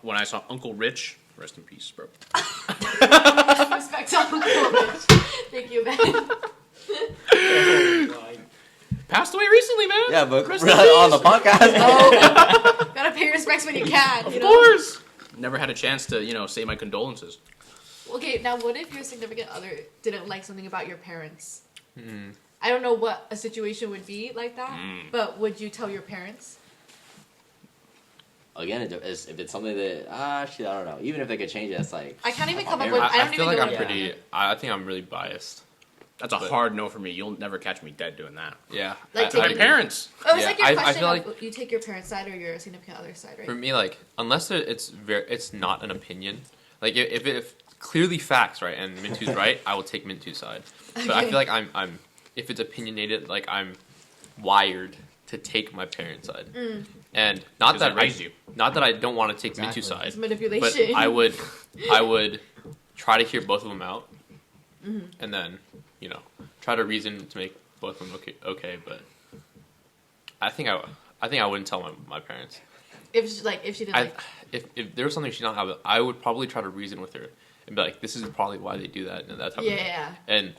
when I saw Uncle Rich, rest in peace, bro. Respect to Uncle Rich. Thank you, man. Passed away recently, man. Yeah, but Rest we're in not on the peace. podcast. Oh, gotta pay your respects when you can. Of you know? course. Never had a chance to say my condolences. Okay, now what if your significant other didn't like something about your parents? Mm. I don't know what a situation would be like that, Mm. but would you tell your parents? Again, if it's something that actually I don't know. Even if they could change it, it's like I can't even come up I- with. I don't feel even like know I'm what- pretty. I think I'm really biased. That's a But- hard no for me. You'll never catch me dead doing that. Yeah. Like To my taking- parents. Oh, it's Yeah, like your I question. feel of like- you take your parents' side or your significant other's side, right? For me, like unless it's not an opinion. Like if clearly facts, right, and Mintu's right, I will take Mintu's side. But I Okay. feel like I'm if it's opinionated, like I'm wired to take my parents' side, and not 'Cause that they raised you. not that I don't want to take Exactly. Mintu's It's side, manipulation. but I would try to hear both of them out, and then try to reason to make both of them okay. But I think I wouldn't tell my parents. if she didn't like. If there was something she don't have, I would probably try to reason with her and be like, "This is probably why they do that," and that type of thing. Yeah. And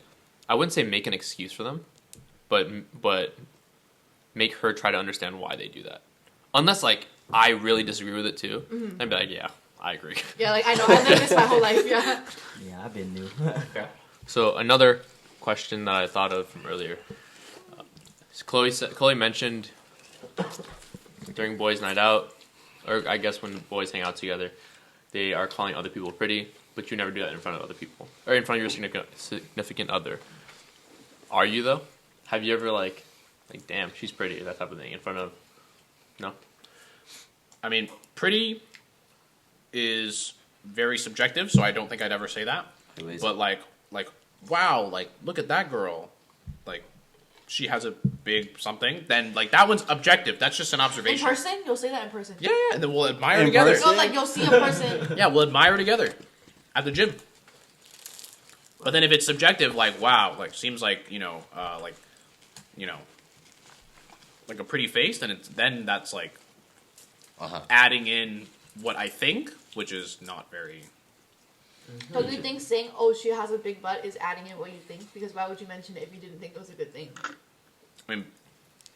I wouldn't say make an excuse for them, but make her try to understand why they do that. Unless like I really disagree with it too, I'd be like, "Yeah, I agree." Yeah, like I know. I've lived this my whole life. Yeah. Yeah, I've been new. So another question that I thought of from earlier. Chloe mentioned during boys' night out, or I guess when boys hang out together, they are calling other people pretty, but you never do that in front of other people or in front of your significant other. Are you though? Have you ever like damn, she's pretty, that type of thing in front of? No. I mean, pretty is very subjective, so I don't think I'd ever say that. Anyways. But like, wow, like look at that girl, like she has a big something. Then like that one's objective. That's just an In observation. person, you'll say that in person. Yeah, and then we'll admire In together. person? No, like you'll see a person. Yeah, we'll admire together at the gym. But then if it's subjective, like wow, like seems like like a pretty face, then that's like adding in what I think, which is not very. So do you think saying, "Oh, she has a big butt" is adding in what you think? Because why would you mention it if you didn't think it was a good thing? I mean,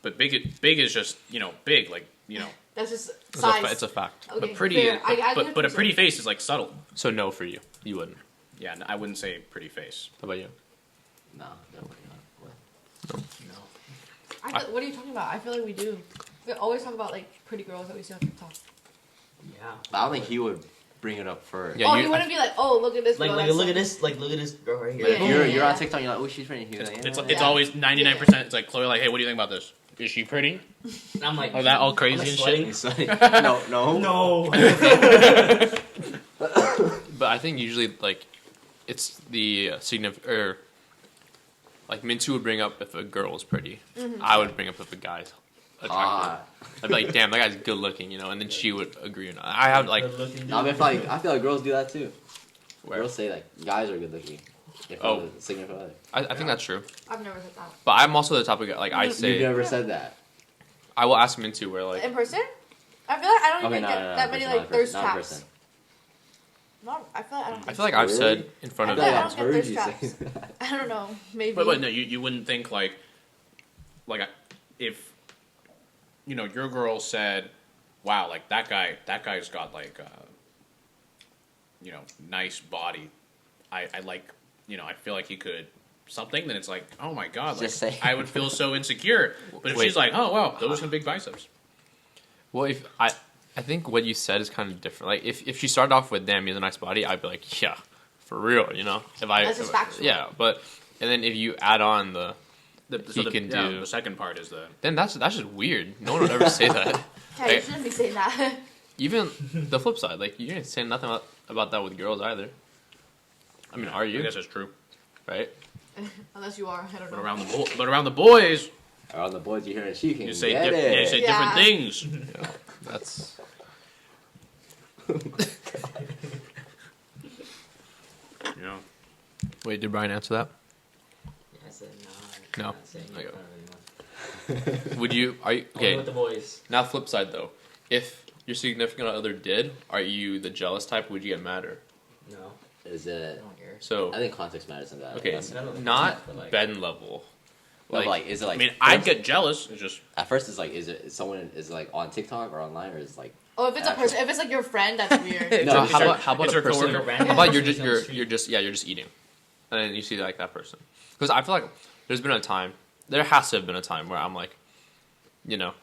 but big is just big, like That's just It's size. it's a fact. Okay, but pretty, fair. I get but what a you're pretty saying. face is like subtle. So no for you. You wouldn't. Yeah, I wouldn't say pretty face. How about you? No, definitely not. What? What are you talking about? I feel like we do. We always talk about like pretty girls that we see on TikTok. Yeah. But I don't think he would bring it up first. Yeah, Oh, you- you wouldn't be like, "Oh, look at this girl." Like that's look at so-" this, look at this girl right here. But if Yeah, you're yeah. on TikTok, you're like, oh, she's pretty. He's like, It's Yeah. always 99%. It's like Chloe, like, hey, what do you think about this? Is she pretty? And I'm like, Oh, that all crazy I'm and like shit. He's like, no. No. But I think usually like it's the significant or like Mintu would bring up if a girl was pretty. I would bring up if a guy's attractive. Hot. I'd be like, damn, that guy's good looking, and then she would agree or not. I have like No, I feel like girls do that too. where Girls say like guys are good looking. If Oh. they're the significant other. I think that's true. I've never said that. But I'm also the type of guy like I You've say never said that. I will ask Mintu where like In person? I feel like I don't Okay, even no, get no, no, that many person, like not a thirst person, not a traps. person. No, I feel like I don't. I Think feel like so. I've said Really? in front I of feel like I I've don't get heard thirst you traps. say that. I don't know. Maybe. But no, you wouldn't think like if your girl said, "Wow, like that guy's got like nice body. I like I feel like he could." Something, then it's like, oh my god, like, Just say. I would feel so insecure. But if Wait. she's like, oh wow, those are some big biceps. Well, if I think what you said is kind of different. Like if she started off with, damn, he has a nice body, I'd be like, yeah, for real, If I That's just factual. yeah, but and then if you add on the The second part is then that's just weird. No one would ever say that. Yeah, you shouldn't be saying that. Even the flip side, like you didn't say nothing about that with girls either. I mean, are you? I guess it's true. Right? Unless you are, I don't But know. around the boys, Around the boys, you hear it, she can you say get yeah, you it. say Yeah. different things. Yeah, that's. Wait, did Brian answer that? I said No. no. I'm not saying it Okay. in front of anyone. Would you? Are you Only okay? with the boys. Now, flip side though, if your significant other did, are you the jealous type? Would you get mad or? No, Is I it? don't care. So I think context matters in that. okay, That's- not But, like- bed level. No, but, like, is it like? I mean, I'd get jealous. It's just At first, it's like, is it like on TikTok or online, or is it like? Oh, if it's a Actual- person, if it's like your friend, that's weird. No, how about it's a her person? coworker. How about you're just eating, and then you see like that person? Because I feel like there has to have been a time where I'm like,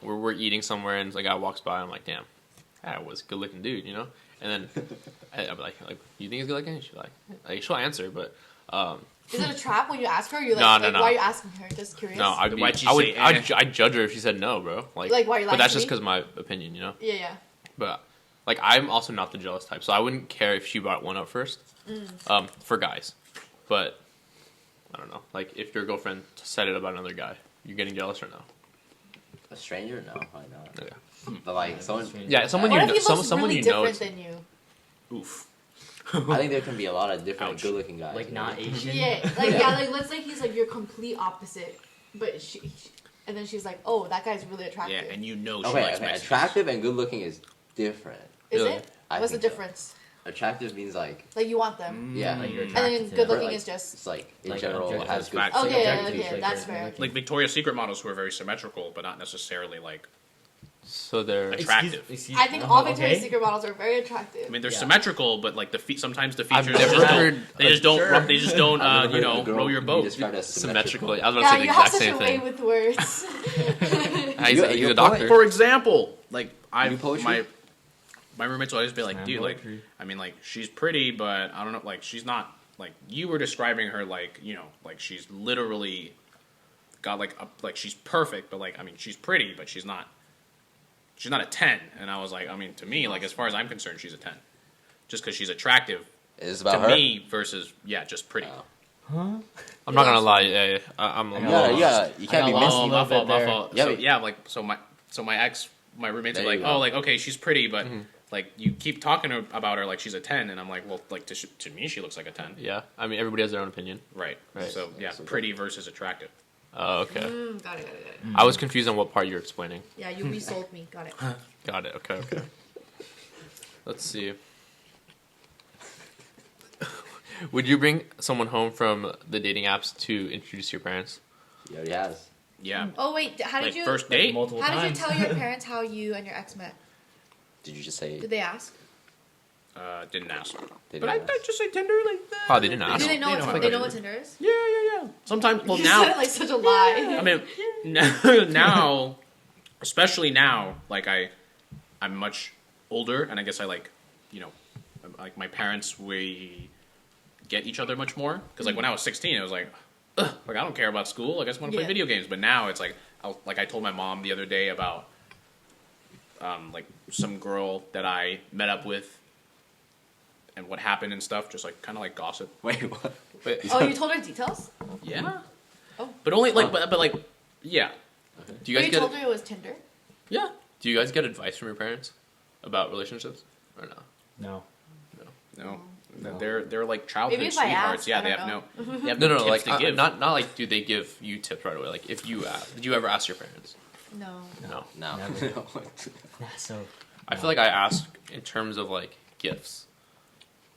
we're eating somewhere and a guy walks by, and I'm like, damn, that was a good looking dude, and then I'll be like, you think he's good looking? She's like she'll answer, but Is it a trap when you ask her? You're No, like, no, like no. why are you asking her? Just curious. no, Why'd she say I'd judge her if she said no, bro. Like, why you But lying that's to just me? because my opinion, Yeah, yeah. But I'm also not the jealous type, so I wouldn't care if she brought one up first. For guys, but I don't know. Like if your girlfriend said it about another guy, you getting jealous or no? A stranger? No, probably not. Okay. But like someone, Yeah, someone What you if know, he looks someone really you know. different than you? oof. I think there can be a lot of different Ouch. good-looking guys. Like not Asian. Yeah, like let's say he's like your complete opposite, but and then she's like, oh, that guy's really attractive. Yeah, and she Okay, likes okay. Mexicans. Attractive and good-looking is different. Is Really? it? I What's the think so. difference? Attractive means like, Like you want them, yeah, Like you're and attracted then to good them. looking Like, is just it's like in Like, general objective has good. facts. okay. Objective, Okay, like, that's you're fair. looking- Like Victoria's Secret models who are very symmetrical, but not necessarily like. So they're Attractive. I think all Victoria's Secret models are very attractive. I mean, they're Yeah. symmetrical, but like sometimes the I've features never just heard don't. They just don't. Sure. They just don't. I've never heard of a girl Row your be boat. described as symmetrically. I was yeah, about to say you the have exact such same a way thing. with words. He's a You're doctor. For example, like You poetry? my roommates will always be like, Slam dude, like, poetry. I mean, like, she's pretty, but I don't know, like, she's not like you were describing her, like, like she's literally got like she's perfect, but like, I mean, she's pretty, but she's not a 10. And I was like, I mean, to me, like, as far as I'm concerned, she's a 10, just because she's attractive It's to about her. me versus just pretty. Oh. I'm not gonna lie. Yeah. I'm a I little got lost. You can't I be got missing. lost. Oh, a my little fault, bit my there. fault. Yeah, So, but- yeah, like, so my roommates are There like, you oh, go. like, okay, she's pretty, but like, you keep talking about her like she's a 10, and I'm like, well, like, to me, she looks like a 10. Yeah, I mean everybody has their own opinion. Right. Right. So, yeah, So pretty versus attractive. Oh, okay. Got it. I was confused on what part you're explaining. Yeah, you resold me. Got it. Got it. Okay. Let's see. Would you bring someone home from the dating apps to introduce your parents? He already has. Yeah. Oh wait, how did Like, you? first Like, date? multiple How did you times. tell your parents how you and your ex met? Did you just say? Did they ask? Didn't ask. They But I didn't ask? just say Tinder like that. Oh, they didn't ask. Do they know? They know What, what they it know is. what Tinder is? Yeah. Sometimes, well, You said it now, like such a lie. I mean, now, especially now, like, I'm much older, and I guess I like my parents, we get each other much more. Because, like, when I was 16, it was like, ugh, like, I don't care about school. I just want to play Yeah. video games. But now it's like, I told my mom the other day about, like, some girl that I met up with and what happened and stuff. Just, like, kind of like gossip. Wait, what? Oh, you told her details? Yeah. Oh. But only, like, but like, yeah. Do you But guys you get told her it was Tinder? Yeah. Do you guys get advice from your parents about relationships or no? No. No. No. They're like childhood Maybe if I sweethearts. asked, Yeah, I they don't have know. no. They have No, tips like to give. not like do they give you tips right away? Like if you did you ever ask your parents? No. No. No. Never. Nah, so I feel like I ask in terms of like gifts.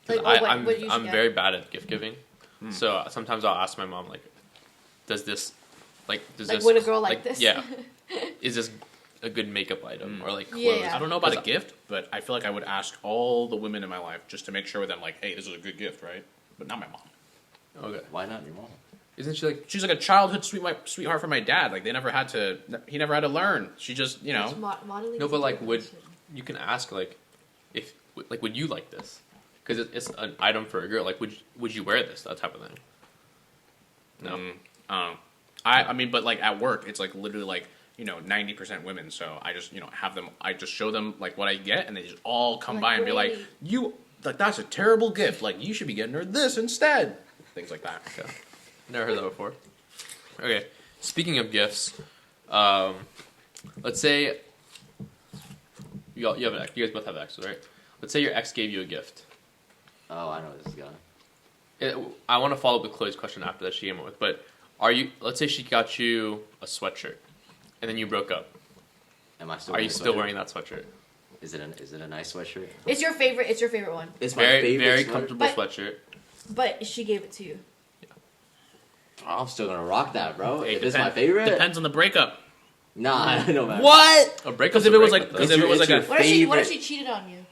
'Cause Like, what I'm you should I'm get? very bad at gift giving, so sometimes I'll ask my mom like, does this Like, this would a girl like this? Yeah, is this a good makeup item or like clothes? Yeah. I don't know about a Cause gift, but I feel like I would ask all the women in my life just to make sure with them, like, hey, this is a good gift, right? But not my mom. Okay, Why not your mom? isn't she like? She's like a childhood sweetheart for my dad. Like, he never had to learn. She just, It's modeling No, is but like, would information. you can ask like, if like, would you like this? Because it's an item for a girl. Like, would you wear this? That type of thing. No. I mean, but like at work, it's like literally like 90% women. So I just have them. I just show them like what I get, and they just all come Like, by and be like, great. "You like that's a terrible gift. Like you should be getting her this instead." Things like that. Okay. Never heard that before. Okay. Speaking of gifts, let's say you guys both have exes, right? Let's say your ex gave you a gift. Oh, I know where this is going. I want to follow up with Chloe's question after that she came up with, but let's say she got you a sweatshirt, and then you broke up. Am I still? Are you still wearing that sweatshirt? Is it a nice sweatshirt? It's your favorite. It's your favorite one. It's my Very favorite. very sweater. comfortable But- sweatshirt. But she gave it to you. I'm still gonna rock that, bro. Hey, if it's my favorite, Depends on the breakup. nah, no matter. What? A breakup's Because if a it was breakup, like, though. because if it was It's like your a What if favorite. she cheated on you?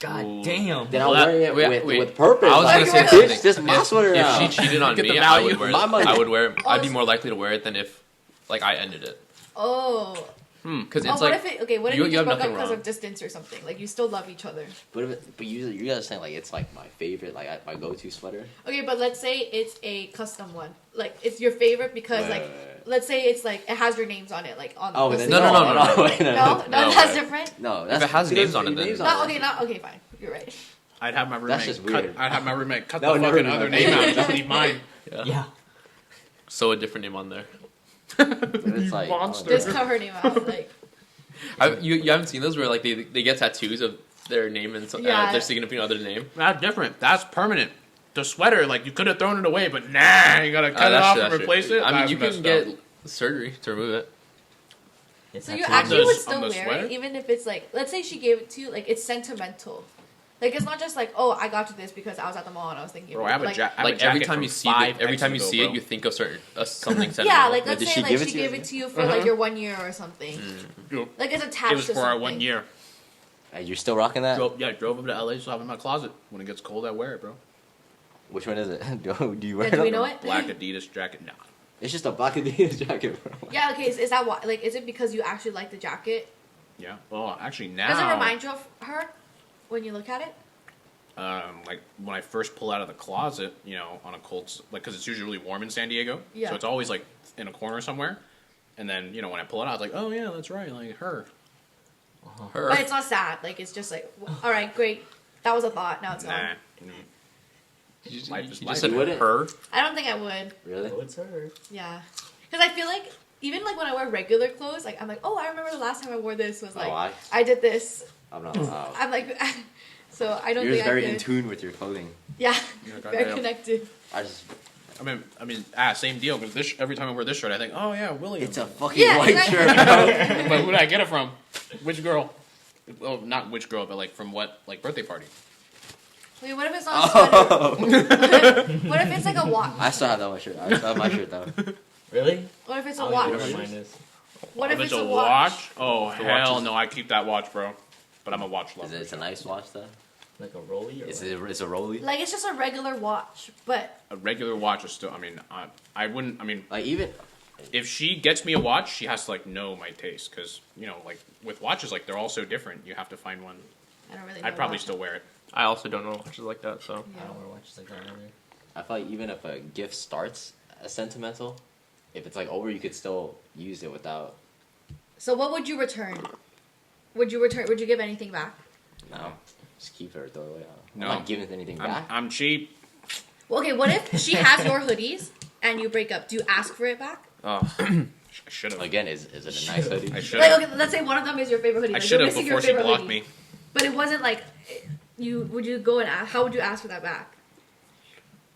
God Ooh. damn. Then I'm Well, wearing it wait, with purpose. I was like, gonna say bitch, something. this is my sweater now. If she cheated on Get the me, I value would wear of my money. I would wear. Oh, I'd be so- more likely to wear it than if like I ended it. Oh. Because Oh, it's what like if it? Okay, what if you you, have just broke up nothing because wrong. of distance or something? Like you still love each other. But you guys are saying like it's like my favorite, like my go-to sweater. Okay, but let's say it's a custom one. Like it's your favorite because Wait, like wait, wait. let's say it's like it has your names on it, like on. Oh, the then No, no, no, no, wait, No, No that's way. different. no. If it has see, names there's on it, then- names on Not it. okay. Not okay. Fine. You're right. I'd have my roommate. just cut, weird. I'd have my roommate cut That would the never fucking be other my name out. favorite. Just leave mine. Yeah. So a different name on there. It's like monster. Just cut her name out. Like You haven't seen those where like they get tattoos of their name and Yeah. their significant other's name. That's different. That's permanent. The sweater, like you could have thrown it away, but nah, you gotta cut it That's off true, and that's replace true. it. I mean, That's you can messed get up. surgery to remove it. It's so you actually- actually the- would on still the wear sweater? it, even if it's like let's say she gave it to you, like it's sentimental. Like it's not just like oh I got you this because I was at the mall and I was thinking. Bro, of I have it. a like, jacket. Like every time you see it, every time you see it, you think of certain something sentimental. Yeah, like But let's did say she like give it she to you gave as it a- to you for like your 1 year or something. Like it's attached It was to for something. our 1 year. You're still rocking that? Drove over to LA, so I have it in my closet. When it gets cold, I wear it, bro. Which one is it? Do you wear Yeah, do it? we know it? Black Adidas jacket. Nah. It's just a black Adidas jacket, bro. Yeah, okay. Is that why? Like, is it because you actually like the jacket? Yeah. Well, actually now. Does it remind you of her when you look at it? Like when I first pull out of the closet, on a cold, like because it's usually really warm in San Diego, Yeah. so it's always like in a corner somewhere. And then when I pull it out, I was like, oh yeah, that's right, like her. Her. But it's not sad. Like, it's just like, all right, great. That was a thought. Now it's Nah. gone. You just, Life is you life. just said You wouldn't? her. I don't think I would. Really? Oh, it's her. Yeah, because I feel like even like when I wear regular clothes, like I'm like, oh, I remember the last time I wore this was like Oh, I did this. I'm not. I'm like, so I don't You're think just very I in could. tune with your clothing. Yeah, Yeah, very goddamn. connected. I just. Same deal. Because every time I wear this shirt, I think, oh yeah, William. It's a fucking Yeah, white exactly. shirt, bro. But who did I get it from? Which girl? Well, not which girl, but like from what birthday party? Wait, what if it's not a sweater? Oh. What if it's like a watch? I still have that one shirt. I still have my shirt though. Really? What if it's a I don't watch? even know what mine is. What if it's a a watch? Oh The hell watch is- no! I keep that watch, bro. But I'm a watch lover. It's a nice watch though. Like a rolly or It's what? a rolly. Like it's just a regular watch, but A regular watch is still. I wouldn't. Like even. If she gets me a watch, she has to like know my taste, because like with watches, like they're all so different. You have to find one. I don't really know. I'd probably watches. still wear it. I also don't know watches like that, so. I don't wear watches like that either. I feel like even if a gift starts as sentimental, if it's like over, you could still use it without. So what would you return? Would you give anything back? No, just keep it or throw it away. No. I'm not giving anything back. I'm cheap. Well, okay, what if she has your hoodies and you break up? Do you ask for it back? Oh, I should have. Again, is it a nice hoodie? I should Like, have. okay, let's say one of them is your favorite hoodie. I Like, should you're have missing your before she favorite blocked hoodie. me. But it wasn't like would you go and ask? How would you ask for that back?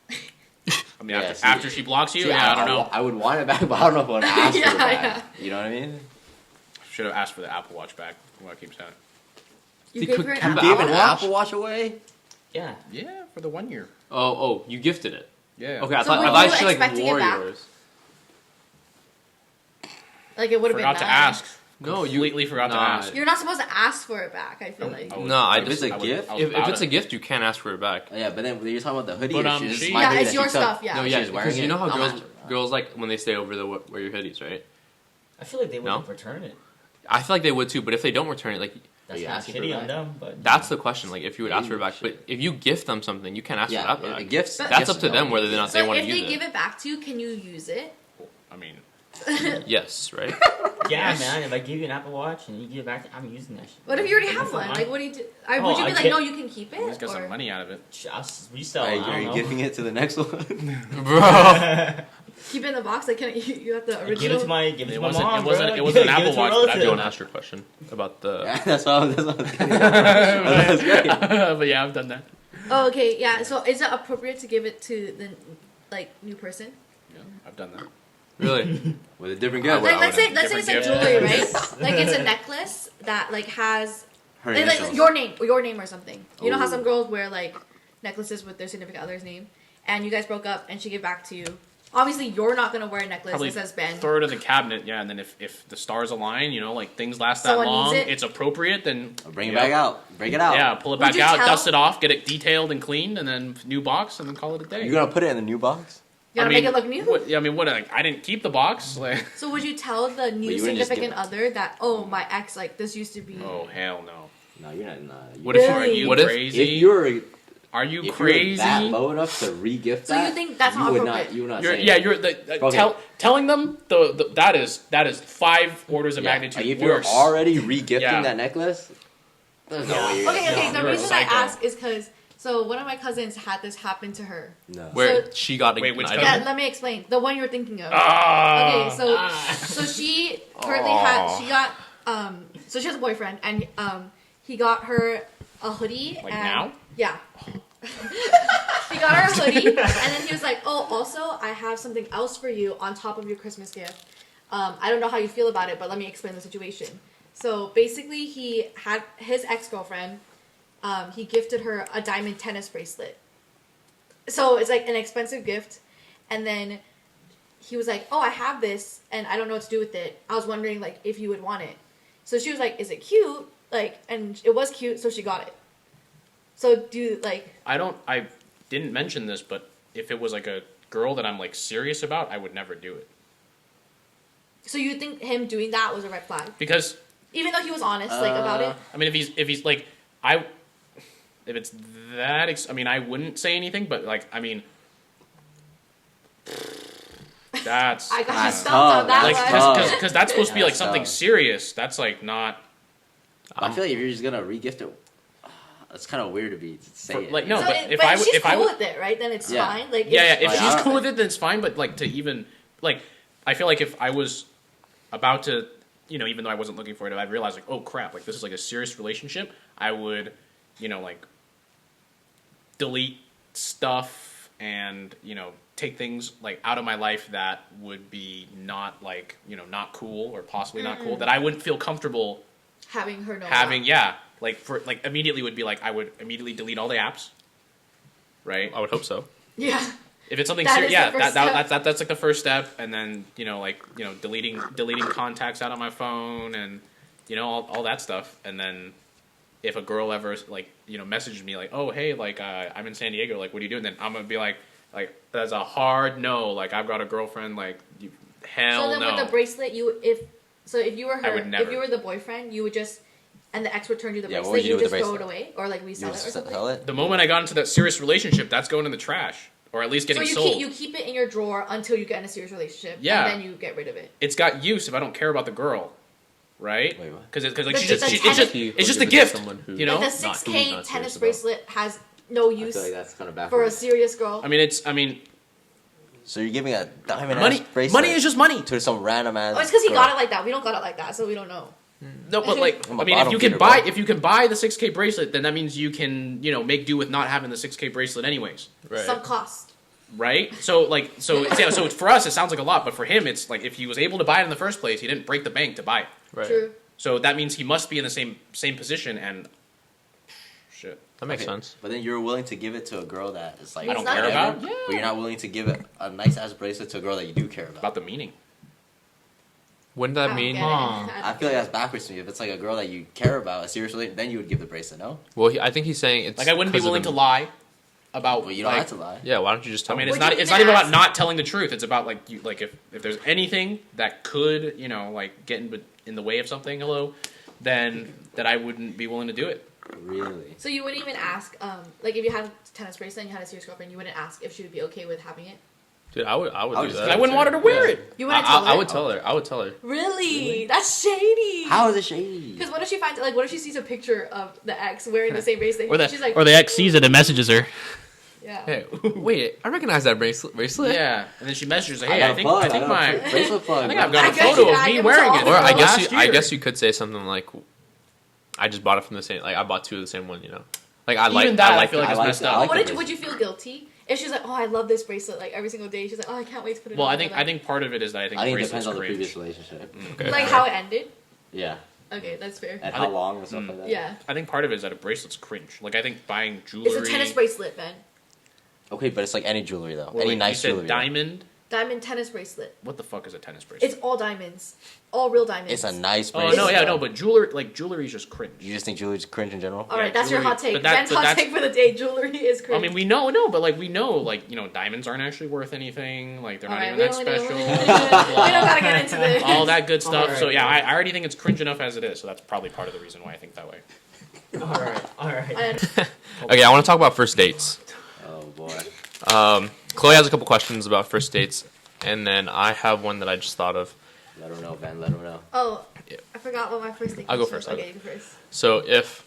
I mean, Yeah, after she blocks you, See, yeah, I don't know. I would want it back, but I don't know if I want to ask Yeah, for it back. yeah. You know what I mean? Should have asked for the Apple Watch back. What I keep saying. You They gave could her an keep Apple Gave an Watch? Apple Watch away? Yeah. Yeah, for the 1 year. Oh, you gifted it. Yeah. Okay, I So thought were you she like expecting it wore back? yours. Like it would have been Forgot to nice. ask. No, you Completely forgot to Nah. ask. You're not supposed to ask for it back. I feel like. No, I If just it's a gift? if it's a gift, you can't ask for it back. Yeah, but then you're talking about the hoodie. But, issue. This is she- my Yeah, hoodie it's that your she took. stuff. Yeah. No, yeah, She's wearing because you it. know how I'll match girls like when they stay over, they wear your hoodies, right? I feel like they No? would return it. I feel like they would too, but if they don't return it, like That's you not asking for shitty it on back? them, but that's the question. Like if you would ask for it back, Shit. but if you gift them something, you can't ask Yeah, for that back. gifts. But- That's gifts up to is them no- whether or not So they want if to they use give it. it back to you, can you use it? I mean, Yes, right. yeah, man. If I give you an Apple Watch and you give it back, I'm using that shit. What if you already have That's one? fine. Like, what do you do? Oh, Would you be I like, get- no, you can keep it? he's got Or- some money out of it. I'll resell. Are I you don't know. giving it to the next one? Bro. Keep it in the box. Like, can you have the Give original? it to my, give it It to my wasn't- mom, it wasn't- bro. it wasn't an Give Apple to a Watch, but I relative. do want to ask your question about the. Yeah, that's what I was getting at. That's great. But yeah, I've done that. Oh, okay, yeah. So, is it appropriate to give it to the new person? Yeah, I've done that. Really? With a different I gift. would- Like, let's say Different it's like gift. jewelry, right? Like, it's a necklace that like has Her like initials. your name or something. You know how Ooh. some girls wear like necklaces with their significant other's name, and you guys broke up, and she gave back to you. Obviously, you're not gonna wear a necklace Probably that says Ben. throw it in the cabinet, yeah, and then if the stars align, you know, like things last that Someone long, needs it? it's appropriate, then Bring it yeah. back out. Break it out. Yeah, pull it Would back you out, tell- dust it off, get it detailed and cleaned, and then new box, and then call it a day. You're gonna put it in the new box? You gotta I mean, make it look new. What, yeah, I mean, what? Like, I didn't keep the box. Like, So would you tell the new you wouldn't just significant give other that my ex like this used to be? oh hell no! No, you're not. Nah, What if Really? are you What if- crazy? if you're are you if crazy? you're that low enough to re-gift So that, you think that's you not would appropriate? not. You would not. You're, say yeah, it. you're the, Okay. telling them that is 5 orders of Yeah, magnitude like, if worse. you're already re-gifting Yeah. that necklace, there's no Yeah. way you're Okay, gonna okay. say The it. you're a reason I psycho. ask is because one of my cousins had this happen to her. No. Where So- she got Wait, which ignited. Yeah, let me explain. The one you're thinking of. Ah. Okay, so she currently so she has a boyfriend, and he got her a hoodie. Like and, now? Yeah. He got her a hoodie, and then he was like, "Oh, also, I have something else for you on top of your Christmas gift. I don't know how you feel about it, but let me explain the situation." So basically, he had his ex-girlfriend. He gifted her a diamond tennis bracelet. So it's like an expensive gift, and then he was like, "Oh, I have this, and I don't know what to do with it. I was wondering like if you would want it." So she was like, "Is it cute?" Like, and it was cute, so she got it. So I didn't mention this, but if it was like a girl that I'm like serious about, I would never do it. So you think him doing that was a red flag, Because even though he was honest about it? I mean, if he's like if it's that I mean, I wouldn't say anything, but like I mean, that's I got you That's stumped on tough. that like one. because that's supposed to be like That's something tough. serious. That's like not I feel like if you're just gonna re-gift it, it's kind of weird to say For- it. like, no, So but it- if I she's if I cool would- with it, right? Then it's Yeah. fine. Like yeah, it's- if Like, she's I- cool with it, then it's fine. But like to even like, I feel like if I was about to, you know, even though I wasn't looking for it, if I realized like, oh crap, like this is like a serious relationship, I would, you know, like delete stuff and you know take things like out of my life that would be not like you know not cool or possibly not cool that I wouldn't feel comfortable having her know. having. that. Yeah, like for like immediately would be like I would immediately delete all the apps, right? I would hope so. Yeah. If it's something That serious, is the yeah, first step. that's like the first step, and then you know, like you know, deleting contacts out of my phone, and you know, all that stuff, and then if a girl ever like you know messaged me like, oh hey, like I'm in San Diego, like what are you doing? Then I'm gonna be like that's a hard no, like I've got a girlfriend, like hell So then no. with the bracelet, if you were I her, would never. if you were the boyfriend, you would just, and the ex returned you the Yeah, what bracelet, would you you do would with just the throw it away or like resell You it or just something. sell it. The moment I got into that serious relationship, that's going in the trash, or at least getting So sold. you keep it in your drawer until you get in a serious relationship. Yeah. And then you get rid of it. It's got use if I don't care about the girl, right? Wait, what? Because like The- she's the just, tennis- it's just a gift, you know. Like the not- 6K not serious tennis about. bracelet has no I use feel like that's kind of for a backwards. serious girl. I mean, So you're giving a diamond money. ass bracelet Money is just money. to some random ass. Oh, it's because he girl. got it like that. We don't got it like that, so we don't know. No, but like, I'm a I mean, bottom feeder, bro. if you can buy the 6K bracelet, then that means you can, you know, make do with not having the 6K bracelet anyways, Right. Some cost. right? So like, so yeah, so for us it sounds like a lot, but for him it's like if he was able to buy it in the first place, he didn't break the bank to buy it. Right. True. So that means he must be in the same position and shit. That makes Okay, sense. But then you're willing to give it to a girl that is like I don't not care fair. about. but you're not willing to give it a nice ass bracelet to a girl that you do care about. About the meaning. Wouldn't I that don't mean? get it. I feel like that's backwards to me. If it's like a girl that you care about seriously, then you would give the bracelet. No, Well, I think he's saying it's Like I wouldn't be 'cause of willing the- to lie about. but you don't like, have to lie. Yeah, why don't you just tell I mean, me? it's Would not. you It's even not even about ask? not telling the truth. It's about like you like if there's anything that could like get in the way of something. Then that I wouldn't be willing to do it. Really? So you wouldn't even ask, like if you had a tennis bracelet and you had a serious girlfriend, you wouldn't ask if she would be okay with having it? Dude, I would do just- that. I wouldn't want her to wear Yeah. it. You wouldn't tell her? I would tell her. I would tell her. Really? That's shady. How is it shady? Because what if she finds, like, what if she sees a picture of the ex wearing the same bracelet? She's like, the ex sees it and messages her. yeah. Hey, wait! I recognize that bracelet. Yeah, and then she messages her. I Hey, got I a think plug, I think got my a bracelet plug. I think bro. I've got I a guess you photo could- of I me give it wearing to it. all Or of I them. guess last I year. guess you could say something like, I just bought it from the same. Like I bought two of the same one. You know, like I like Even that, I like feel like it. it's like messed it. I up. like What it. did would you feel guilty if she's like, oh, I love this bracelet, like every single day? She's like, oh, I can't wait to put it Well, on. I think part of it is that I think I think it bracelets depends on the cringe. previous relationship. Okay. like how it ended. Yeah, Okay, that's fair. and I how think- long and stuff like that. Yeah, I think part of it is that a bracelet's cringe. Like I think buying jewelry. it's a tennis bracelet, Ben. Okay, but it's like any jewelry though. Well, Any wait, nice you said jewelry. diamond. Diamond tennis bracelet. What the fuck is a tennis bracelet? It's all diamonds, all real diamonds. It's a nice Oh bracelet. no, yeah, though. no, but jewelry is just cringe. You just think jewelry's cringe in general? All right, yeah, that's your jewelry- hot take. but that- Ben's but hot that's- take for the day: jewelry is cringe. I mean, we know, no, but like we know, like diamonds aren't actually worth anything. Like they're All not right, even that we don't special. we don't gotta get into this. All that good stuff. Alright. So yeah, I already think it's cringe enough as it is. So that's probably part of the reason why I think that way. All right. Okay, I want to talk about first dates. Oh boy. Chloe has a couple questions about first dates, and then I have one that I just thought of. Let her know, Ben. Let her know. Oh, Yeah. I forgot what my first date. I'll go question first, was. I'll Okay, you go first. So if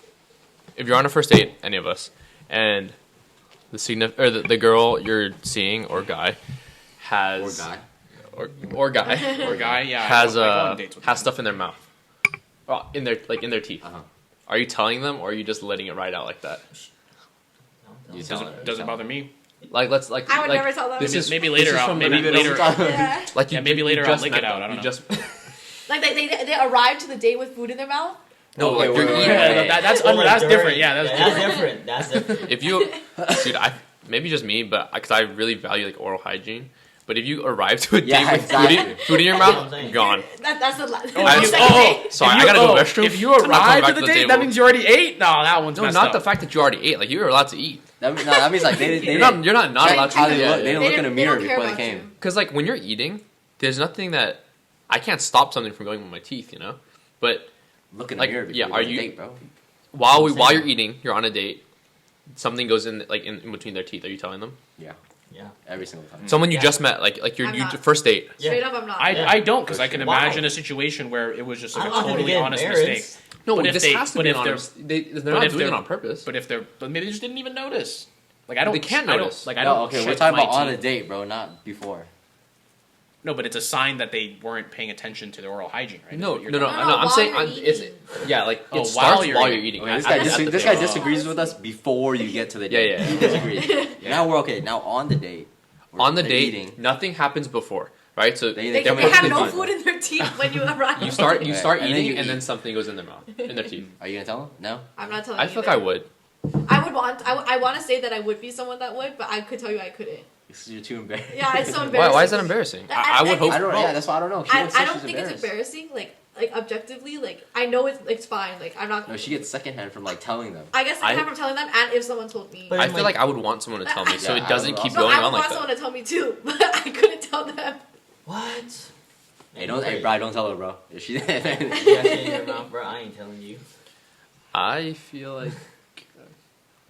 you're on a first date, any of us, and the girl you're seeing or guy has Or guy. or guy Or guy, yeah, has I go on dates with has them. stuff in their mouth, in their teeth. Uh-huh. Are you telling them, or are you just letting it ride out like that? You tell her. Doesn't bother me. Like let's like I would like, never tell them. This is Maybe this later is I'll- from maybe the- later- Yeah. Like Yeah, you, maybe you later I'll just lick met it out, them. I don't You know. just Like they arrived to the date with food in their mouth. no, Okay, like you're wait, eating. wait, wait. That's Well, like, that's during- different. Yeah, that's different. That's different. If you, dude, maybe just me, but because I really value like oral hygiene. But if you arrive to a date Yeah, with exactly. food in your That's what mouth, I'm saying. gone. That's the last. Oh, I'm if you- second date. Sorry, If I gotta you- go to the oh, restroom. If you I'm not coming arrive back to the date, table. that means you already ate. No, that one's No, messed not up. the fact that you already ate. Like you were allowed to eat. That means like they You're didn't. not allowed to How eat. they look. They didn't They look in a don't mirror care before they about came. you. Because like when you're eating, there's nothing that I can't stop something from going with my teeth, you know. But Look in Like, the mirror before yeah, you are go on a you- date, bro? while you're eating, you're on a date. Something goes in like in between their teeth. Are you telling them? Yeah, Yeah. every single time. Someone you Yeah. just met, like your I'm not. first date. Straight up, I'm not. I don't because I can Why? imagine a situation where it was just like I'm a not gonna totally get honest embarrassed. mistake. No, But if this they- has to but be if an they're- honest. They're but not if doing it they're- on purpose. But maybe they just didn't even notice. Like I don't. They can't I don't- notice. Like I No, don't. okay, we're check talking my about on a teeth. date, bro, not before. No, but it's a sign that they weren't paying attention to their oral hygiene, right? No, Is what no, you're no, talking no. about. I'm while saying you're it's eating. yeah, like Oh, it starts while while you're you're eating. Okay, at- this guy, at the this guy table. disagrees with us before you get to the date. Yeah, yeah. He disagrees. Now we're okay. Now on the date. On the they're date, eating. nothing happens before, right? So They- They They're have perfectly no fine. food in their teeth when you arrive. you start Okay, and then eating, you and then eat. something goes in their mouth, in their teeth. Are you gonna tell him? No. I'm not telling I you. feel like that. I would. I would want. I want to say that I would be someone that would, but I could tell you I couldn't. You're too embarrassed. Yeah, it's so embarrassing. Why is that embarrassing? I would hope. I don't know. Yeah, that's why I don't know. She I looks like don't she's think it's embarrassed. embarrassing. Like objectively, like I know it's fine. Like I'm not. No, she gets secondhand from like telling them. I guess I I- have from telling them, and if someone told me. But I I'm feel like- like I would want someone to tell me, so Yeah, it doesn't I keep would No, going I would on want like someone that. to tell me too, but I couldn't tell them. What? Hey, Bri, don't tell her, bro. If she. You got shit in your mouth, bro. I ain't telling you. I feel like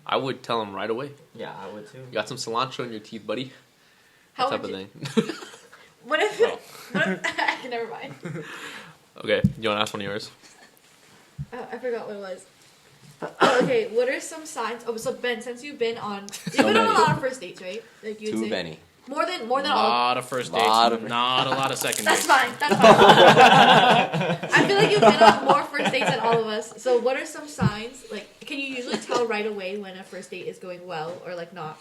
I would tell him right away. Yeah, I would too. You got some cilantro in your teeth, buddy. How That type would of you? thing. What if? Well. What if never mind. Okay, you want to ask one of yours? Oh, I forgot what it was. Oh, okay, what are some signs? Oh, so Ben, since you've been on a many. lot of first dates, right? Like you would Too say many. more than all. lot of first dates, Lot of- not a lot of second That's dates. fine. That's fine. I feel like you've been on more first dates than all of us. So, what are some signs? Like, can you usually tell right away when a first date is going well or like not?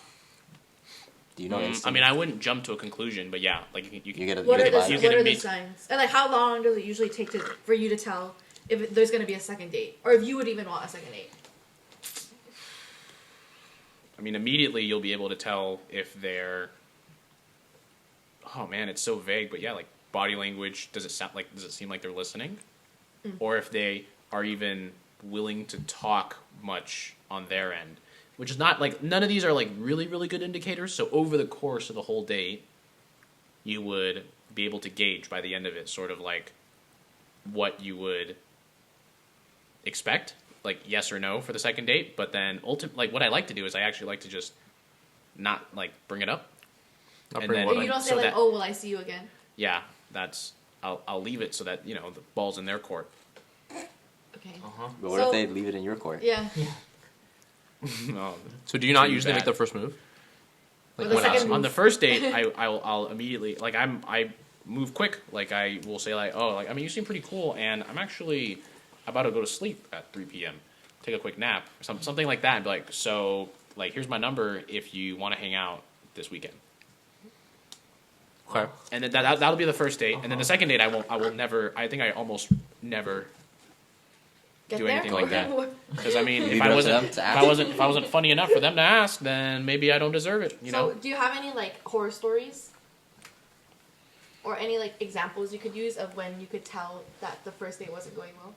Do you know? I mean, I wouldn't jump to a conclusion, but yeah, like you You get a. What you are get a the vibe. You what get are a the beat. signs? And like, how long does it usually take for you to tell if there's gonna be a second date, or if you would even want a second date? I mean, immediately you'll be able to tell if they're. Oh man, it's so vague, but yeah, like body language. Does it seem like they're listening, or if they are even willing to talk much on their end, which is not like none of these are like really really good indicators. So over the course of the whole date, you would be able to gauge by the end of it, sort of like what you would expect, like yes or no for the second date. But then like what I like to do is I actually like to just not like bring it up. Not And bring then- what Or you up? don't say so like, that- "Oh, will I see you again?" Yeah, that's I'll leave it so that the ball's in their court. Okay. But what So- if they leave it in your court? Yeah. No. So do you not Too usually make bad. the first move? Or Like the when second I- move. On the first date, I'll immediately like I move quick. Like I will say like, oh, like I mean you seem pretty cool, and I'm actually about to go to sleep at 3 p.m. Take a quick nap, or something like that. And be like, so like here's my number if you want to hang out this weekend. Okay. And then that'll be the first date, and then the second date I will never. I think I almost never. Get Do there? anything like that. Because I mean, Leave if it I up to wasn't, them if to I ask. wasn't, if I wasn't funny enough for them to ask, then maybe I don't deserve it. You So, know? do you have any like horror stories, or any like examples you could use of when you could tell that the first date wasn't going well?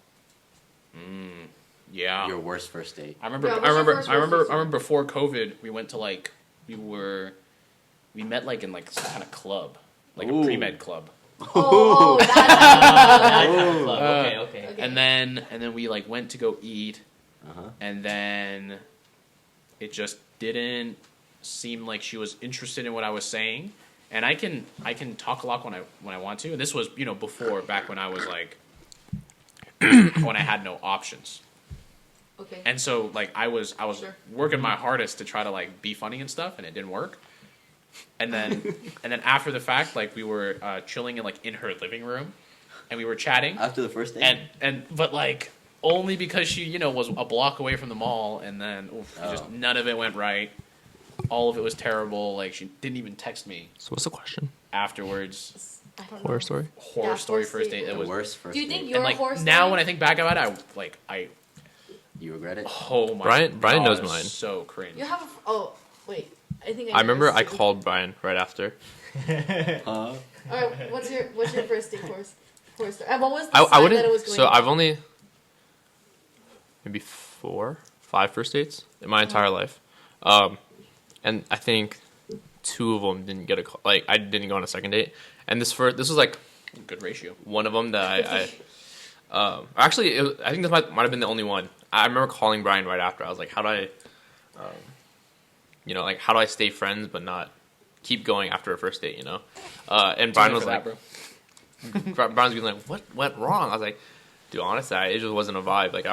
Yeah. Your worst first date. I remember. Yeah, I what's your remember. first I remember. first I remember before COVID, we went to like we met like in like some kind of club, like Ooh. a pre-med club, Oh, that's That kind of club. Okay. Okay. and then we like went to go eat, Uh-huh. and then it just didn't seem like she was interested in what I was saying. And I can talk a lot when I want to. And this was before, back when I was like when I had no options. okay. And so like I was Sure. working my hardest to try to like be funny and stuff, and it didn't work. And then after the fact, like we were chilling in her living room, and we were chatting. After the first date? But like only because she was a block away from the mall, and then just none of it went right. All of it was terrible. Like she didn't even text me So what's the question? afterwards. I don't Horror know. story? Horror Yeah, story first first date. date. It The was worst first Do you think date. you're and a like horror story? now when I think back about it, I You regret it? oh my Brian God, knows it was mine. so cringe. You have a. Oh, wait. I think I remember know I this too. called Brian right after. Huh? Alright, what's your first date horror story? And what was the I sign wouldn't. that it was going So I've well? only maybe 4, 5 first dates in my entire life, and I think 2 of them didn't get a call. Like I didn't go on a second date, and this was like Good ratio. one of them that actually I think this might have been the only one. I remember calling Brian right after. I was like, how do I, like how do I stay friends but not keep going after a first date? And Brian was like, Brian's being like, what went wrong? I was like, dude, honestly, it just wasn't a vibe. Like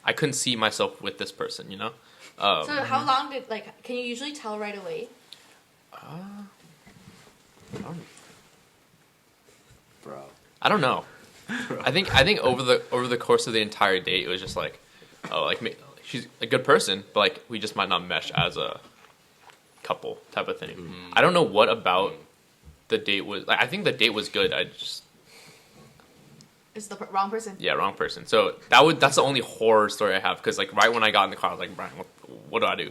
I couldn't see myself with this person. So how long did can you usually tell right away? Bro. I don't know. I think over the course of the entire date, it was just like, oh, like she's a good person, but like we just might not mesh as a couple type of thing. I don't know what about the date was. Like, I think the date was good. I just It's the wrong person. wrong person. So that's the only horror story I have because like right when I got in the car, I was like, Brian, what do I do?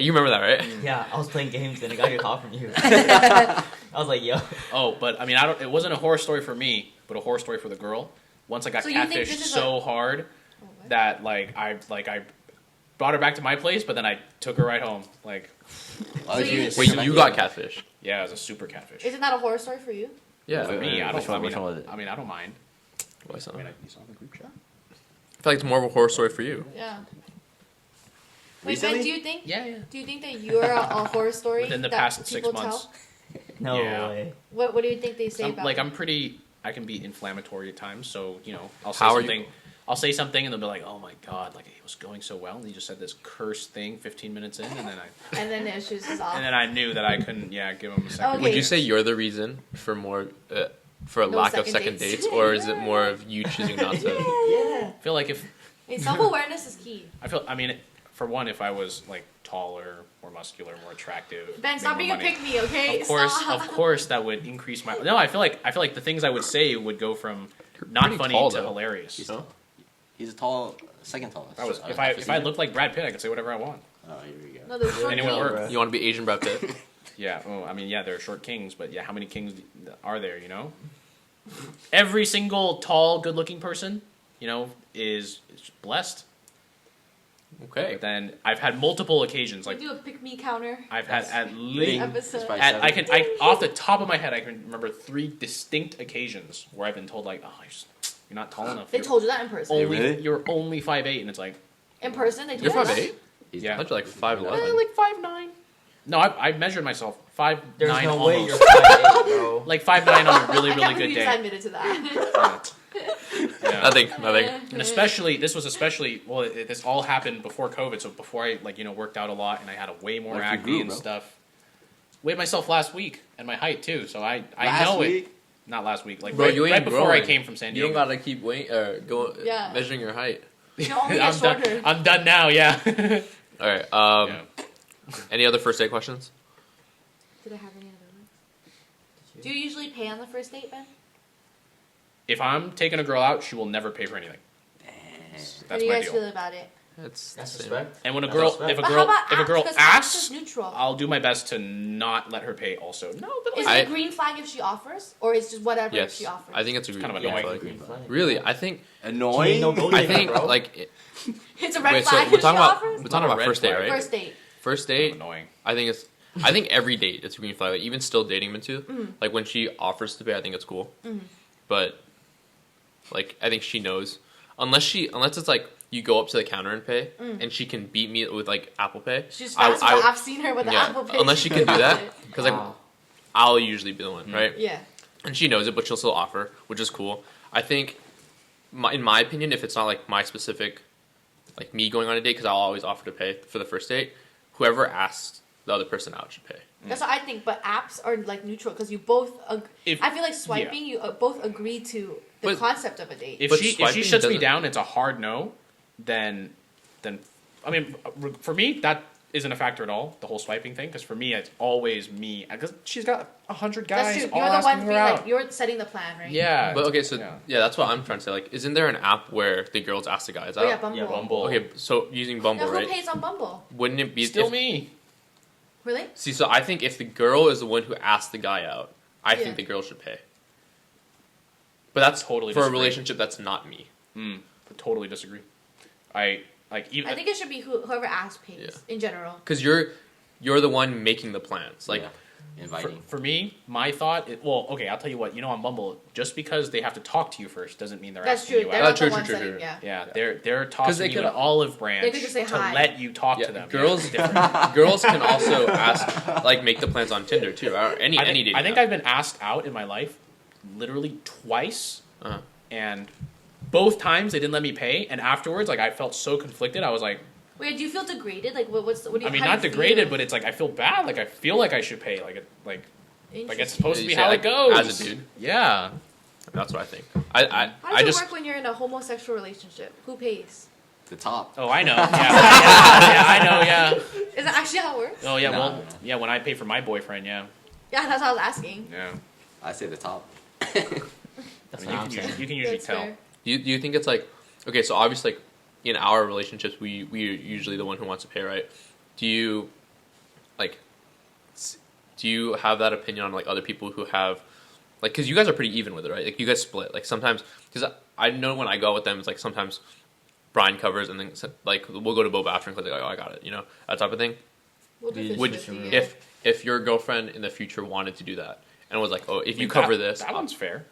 You remember that, right? Yeah, I was playing games and I got a call from you. I was like, yo. Oh, but I mean, it wasn't a horror story for me, but a horror story for the girl. Once I got So you think catfished this is so hard Oh, what? that I brought her back to my place, but then I took her right home. Like, Why would So you you- Wait, you got catfish? yeah, it was a super catfish. Isn't that a horror story for you? Yeah. For me, I Which don't. one- which one was it? I mean, I don't mind. Why so? I mean, you saw the group chat. I feel like it's more of a horror story for you. Yeah. Wait, Ben, Recently? do you think? Yeah. Do you think that you're a horror story Within the that past 6 people months. tell? No Yeah. way. What do you think they say about? I'm pretty. I can be inflammatory at times, so I'll say How are you- something. I'll say something, and they'll be like, "Oh my god, like it was going so well," and you just said this cursed thing 15 minutes in, and then And then the issues is off. I knew that I couldn't, give them a second. Okay. Would you say you're the reason for for a No lack of second second dates. dates, or is it more of you choosing not to? Yeah. I feel like if Self awareness is key. I mean, for one, if I was like taller, more muscular, more attractive. Ben, make stop more being a money. pick-me, okay? Of course, that would increase my. No, I feel like the things I would say would go from not pretty funny tall, to though. hilarious. He's a tall, second tallest. That was if after I Caesar? looked like Brad Pitt, I could say whatever I want. Oh, here we go. No, there's short And it would kings. work. You want to be Asian Brad Pitt? Yeah. Oh, I mean, yeah, there are short kings, but yeah, how many kings are there? You know, every single tall, good-looking person, you know, is blessed. Okay. But then I've had multiple occasions, We like do a pick-me counter. I've had at Bing. least. Episode. It's probably At, seven. off the top of my head, I can remember 3 distinct occasions where I've been told like, "Oh, you're not tall enough. They You're told you that in person. only Really? you're only 5'8", and it's like, In person, they told You're you that. 5'8"? yeah, I thought you're like 5'11". like 5'9". No, I measured myself 5'9". There's no way almost. you're 5'8", bro. Like 5'9" on a really I really can't good believe I day. admitted to that. Yeah. Nothing. And especially this was well, this all happened before COVID, so before I worked out a lot and I had a way more What if you acne grew, and bro? stuff. Weighed myself last week and my height too, so I Last know it. week? Not last week, like Bro, right, you ain't right before I growing. came from San You Diego. don't gotta keep Yeah. measuring your height. You only get I'm done. shorter. I'm done now. Yeah. All right. Yeah. Any other first date questions? Did I have any other ones? Do you usually pay on the first date, Ben? If I'm taking a girl out, she will never pay for anything. Damn. How That's do you my guys deal. feel about it? That's That's the same. respect. And when a That's girl, respect. if a But how girl, about if a girl 'cause apps is asks, neutral. I'll do my best to not let her pay. Also, no, but Is like, it a green flag if she offers, or is just whatever if Yes, she offers? I think it's a kind of green annoying. flag. Green flag. Really, I think. Annoying? No gold I digger, think bro. like. It's a red Wait, so flag we're if she talking about offers. we're talking Not a about red first date, flag. right? First date. First kind of date. annoying. I think every date it's a green flag. Like even still dating them too. Mm-hmm. Like when she offers to pay, I think it's cool. But like I think she knows, unless it's like you go up to the counter and pay, and she can beat me with like Apple Pay. She's fast, but I've seen her with the yeah, Apple Pay. unless she can do that, because like Wow. I'll usually be the one, right? Yeah. And she knows it, but she'll still offer, which is cool. I think, in my opinion, if it's not like my specific, like me going on a date, because I'll always offer to pay for the first date, whoever asks the other person out should pay. That's what I think, but apps are like neutral because you both. If- I feel like swiping, you both agree to the But- concept of a date. If But she swiping shuts me doesn't- down, it's a hard no. Then I mean, for me that isn't a factor at all. The whole swiping thing, because for me it's always me, because she's got 100 guys That's true. all You're the asking one her being out. like you're setting the plan, right? Yeah, But okay, so yeah. yeah, that's what I'm trying to say. Like, isn't there an app where the girls ask the guys Oh out? yeah, Bumble. Yeah, Bumble. Okay, so using Bumble, Now, who right? pays on Bumble? Wouldn't it be Still if- me. Really? See, so I think if the girl is the one who asked the guy out, I Yeah. think the girl should pay. But that's Totally for a disagree. relationship that's not me. Totally disagree. I even I think it should be whoever asks pays Yeah. in general. Because you're the one making the plans. Like, Yeah. for, Inviting. for me, my thought. Okay, I'll tell you what. You know, on Bumble, just because they have to talk to you first doesn't mean they're That's asking true. you They're out. not true, the true, ones true, setting. true. Yeah. Yeah, they're tossing they you could- an olive branch They could just say to hi. let you talk yeah, to them. girls, Yeah, it's different. girls can also ask, like, make the plans on Tinder too, or any dating I think app. I've been asked out in my life, literally twice, Uh-huh. and both times they didn't let me pay. And afterwards, like I felt so conflicted. I was like, Wait, do you feel degraded? Like, what do you? I mean, how not do you degraded, feel? but it's like I feel bad. Like I feel like I should pay. Like it's Interesting. supposed to You be say, how like, it goes. as a dude. Yeah. That's what I think. How I does it just work when you're in a homosexual relationship? Who pays? The top. Oh, I know. Yeah, yeah, I know. Yeah. Is that actually how it works? Oh, yeah. No, Well, no. yeah. When I pay for my boyfriend, yeah, Yeah, that's what I was asking. yeah. I say the top. That's I what mean, I'm saying. you can usually That's tell. fair. do you think it's like, okay, so obviously like in our relationships we are usually the one who wants to pay, right? Do you have that opinion on like other people who have like, because you guys are pretty even with it, right? Like you guys split like sometimes, because I know when I go out with them it's like sometimes Brian covers and then like we'll go to Boba after and like, oh, I got it, you know, that type of thing. We'll do Would 50-50, yeah. if your girlfriend in the future wanted to do that and was like, oh, if I you mean, cover that, this, that one's fair.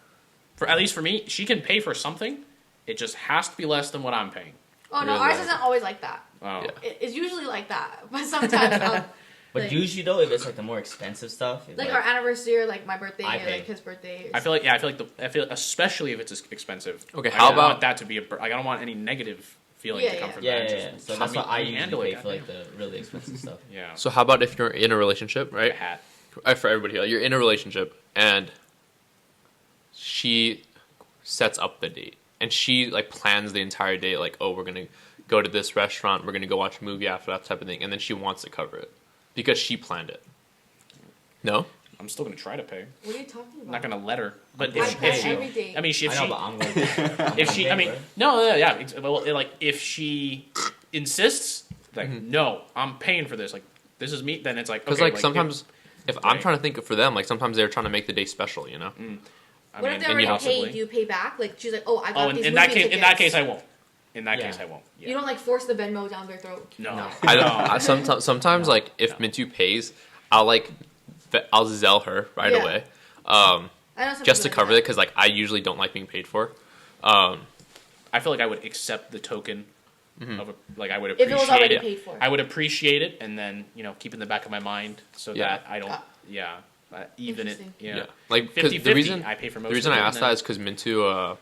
For at least for me, she can pay for something. It just has to be less than what I'm paying. Oh no, Really? ours isn't always like that. Oh. Yeah. It's usually like that, but sometimes But like, usually though, if it's like the more expensive stuff, it's like our anniversary or like my birthday I or pay. like his birthday. I feel like especially if it's especially Okay, I how don't about- want that to be like I don't want any negative feeling Yeah, to come yeah. from yeah, that. yeah, Just yeah. So help that's me what I usually handle pay it, for like goddamn. the really expensive stuff. Yeah. so how about if you're in a relationship, A right? hat. For everybody here, like, you're in a relationship and she sets up the date and she like plans the entire date, like, oh, we're gonna go to this restaurant. We're gonna go watch a movie after that type of thing, and then she wants to cover it because she planned it. No. I'm still gonna try to pay. What are you talking about? I'm not gonna let her. But I if pay she, every day. I mean, if she, I know, but I'm going to. if she, I mean, no, yeah, well, like if she insists, like, no, I'm paying for this. Like, this is me. Then it's like, Because okay, like sometimes, if I'm right. trying to think for them, like sometimes they're trying to make the day special, you know. What if they already paid? Do you pay back? Like she's like, oh, I got these in movie that tickets. case, I won't. In that case, I won't. Yeah. You don't like force the Venmo down their throat. No. I don't. Sometimes like if Mintu pays, I'll Zelle her right Yeah. away, I know some just to people cover like it because like I usually don't like being paid for. I feel like I would accept the token of like I would that. If appreciate it was already it. paid for. I would appreciate it and then keep it in the back of my mind so Yeah. that I don't even it. Interesting. Yeah. Like 'cause 50-50, the reason I pay for most the reason of I it, asked and then- that is because Mintu,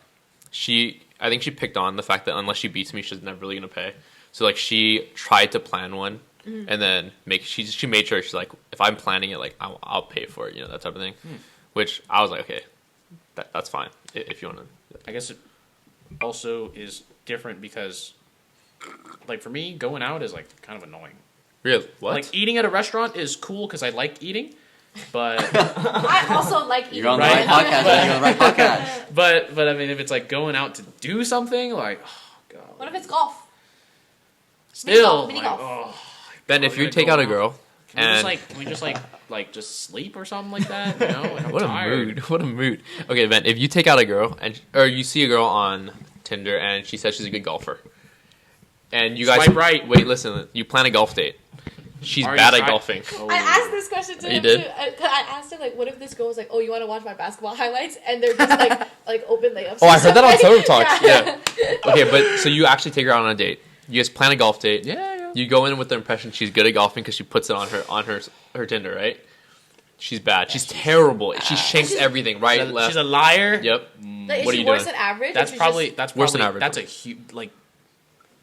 I think she picked on the fact that unless she beats me, she's never really gonna pay. So like she tried to plan one, and then she made sure she's like, if I'm planning it, like I'll pay for it, that type of thing. Which I was like, okay, that's fine if you want to. I guess it also is different because, like for me, going out is like kind of annoying. Really? What? Like eating at a restaurant is cool because I like eating, but I also like eating. You're on the Right. right podcast. Man. You're on the right podcast. but I mean, if it's like going out to do something, like oh god, What if it's golf? still Mini like, golf. oh, Ben, if we're you gonna take go out a out. girl can and we just just sleep or something like that? You know, like, I'm what a tired. mood! What a mood! Okay, Ben, if you take out a girl or you see a girl on Tinder and she says she's a good golfer, and you guys Swipe right. wait, listen, you plan a golf date. She's Already bad at tried- golfing. Oh. I asked this question to You him did? too. I asked him like, what if this girl was like, oh, you want to watch my basketball highlights, and they're just like open layups. Oh, I and heard that on stuff. Total Talks. Yeah. Okay, but so you actually take her out on a date. You guys plan a golf date. Yeah. You go in with the impression she's good at golfing because she puts it on her Tinder, right? She's bad. She's terrible. She shanks She's- everything right, left. She's a liar. Yep. Like, is What are she you worse doing? than average? That's or she's probably just- Worse than average. That's a huge like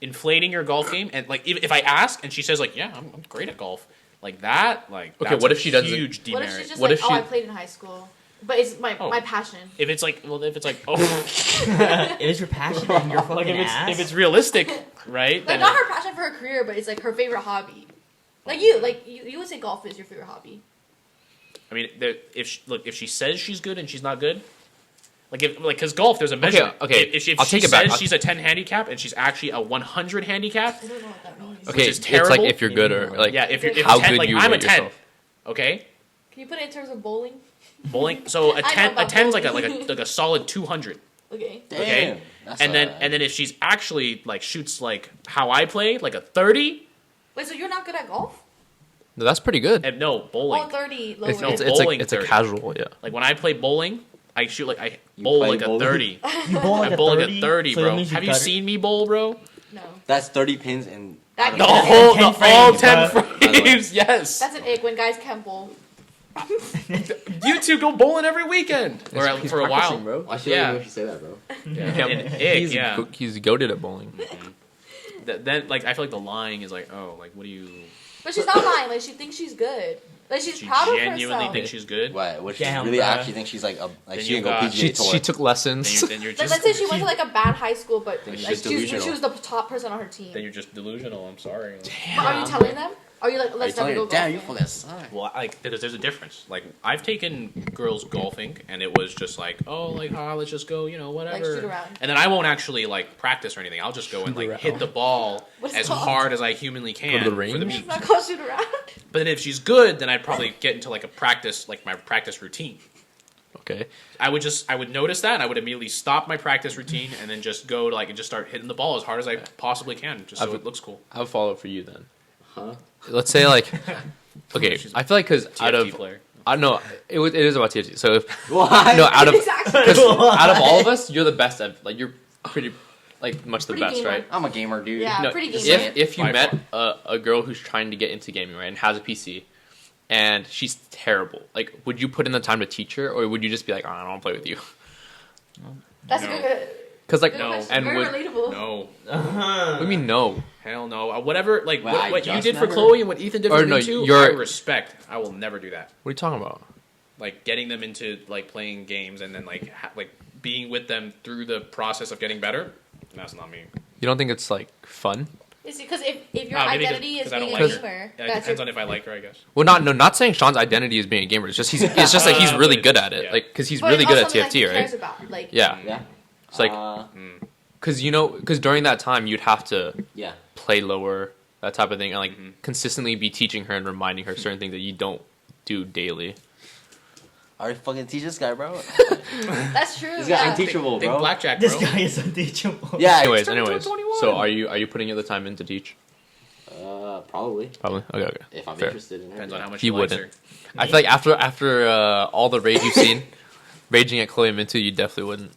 inflating your golf game, and like if I ask and she says like yeah I'm great at golf like that like Okay, that's what a if she doesn't- huge What demerit. if she's just What like, if oh, she- I played in high school, but it's my Oh. my passion. If it's like oh It is your passion and your fucking like ass. if it's realistic, right? Like then not her passion for her career, but it's like her favorite hobby. Like you would say golf is your favorite hobby. I mean, if she says she's good and she's not good, because golf there's a measure. okay, If she I'll take it back. says she's a 10 handicap and she's actually a 100 handicap, I don't know what that means. Okay, is it's terrible. like if you're good or like yeah. If how 10, good like you I'm a rate 10, yourself. okay. Can you put it in terms of bowling? Bowling. So a I know 10 about 10's like bowling. a solid 200. Okay. Damn. Okay. That's And then if she's actually like shoots like how I play, like a 30, Wait, so you're not good at golf? No, that's pretty good. and no bowling. Oh, 30 lower. It's No, it's bowling it's a 30. casual, yeah. Like when I play bowling, I shoot like I bowl play like a bowling? 30. You bowl like I a bowl 30, like a 30, so that bro. means Have you 30? seen me bowl, bro? No. That's 30 pins and That The can- whole, 10 the all 10 frames, frames, yes. That's an ick when guys can't bowl. You two go bowling every weekend, or for a while. bro. Why should Yeah. you say that, bro? Yeah. An ick, yeah. He's goated at bowling. Then like I feel like the lying is like, oh, like what do you? But she's not lying. Like she thinks she's good. Like she's She proud of genuinely herself. thinks she's good. What? Would she Damn, really bruh. actually think she's like Then she you can go got- PGA tour? She took lessons. Then you're Like just let's say she went to like a bad high school, but Then she's like just she was delusional. the top person on her team. then you're just delusional. I'm sorry. But are you telling them? Are you like Are you let's never telling go her, damn, golfing? you fucking suck. Well, like there's a difference. Like I've taken girls golfing, and it was just like, oh, like let's just go, whatever. shoot around. And then I won't actually like practice or anything. I'll just go and like hit the ball What's as it called? hard as I humanly can Go to the for the range? meet. Not called shoot around. But then if she's good, then I'd probably get into like my practice routine. Okay. I would notice that, and I would immediately stop my practice routine and then just go to and just start hitting the ball as hard as I possibly can, just so it looks cool. I have a follow up for you then. Huh? Let's say like, okay, She's I feel like because out TFT of player. I know it is about TFT. So if Why? no out of Exactly. because out of all of us, you're the best at like you're pretty like much the Pretty best, gamer. right? I'm a gamer, dude. Yeah. No, pretty gamer. if you By met a girl who's trying to get into gaming, right, and has a PC, and she's terrible, like, would you put in the time to teach her, or would you just be like, oh, I don't want to play with you? That's No. a good. Because like, Good No. question. and Very would relatable. No, what do you mean no? hell no. Whatever, like Well, I what you just did for never- Chloe and what Ethan did Or for no, me too, you're- I respect. I will never do that. What are you talking about? Like getting them into like playing games and then like being with them through the process of getting better. That's not me. You don't think it's like fun? Because if your Maybe identity is 'cause I being don't a like gamer, Yeah, it that's depends your, on if I like her, I guess. Well, not saying Sean's identity is being a gamer. It's just that he's really good at it. Yeah. Like because he's but really it's good at also something TFT, that he cares right? about. Like, Yeah. Yeah. It's like because during that time you'd have to Yeah. play lower, that type of thing, and like consistently be teaching her and reminding her certain things that you don't do daily. I already fucking teach this guy, bro. that's true. This guy Yeah. unteachable, Big bro. blackjack, bro. This guy is unteachable. Yeah. Anyways. So are you putting in the time in to teach? Probably. Probably. Okay. If I'm Fair. interested in it. Depends on how much He he likes wouldn't. her. I feel like after all the rage you've seen, raging at Chloe Mintu, you definitely wouldn't.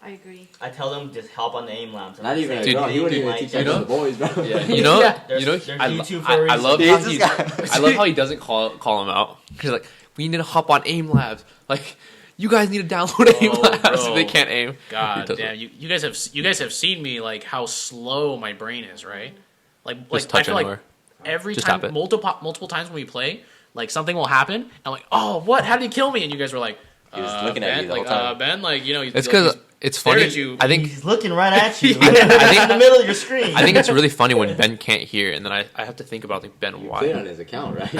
I agree. I tell them just hop on the aim labs. Not even a Dude, girl. He wouldn't even like, teach you that to know? the boys, bro. Yeah, There's I YouTube I love furries. how Jesus he's, guy. I love how he doesn't call him out. He's like, we need to hop on aim labs. Like, you guys need to download aim labs bro. if they can't aim. He God doesn't. damn, you guys have seen me like how slow my brain is, right? Like Just I touch feel anywhere. like every Just time tap it. multiple times when we play, like something will happen. I'm like, oh, what? How did he kill me? And you guys were like, He was looking Ben, at you the like, whole time. Ben, like he's It's like, because he's it's stared funny. at you. I think He's looking right at you. I think- in the middle of your screen. I think it's really funny when Ben can't hear, and then I have to think about like Ben Played on why. his account, right?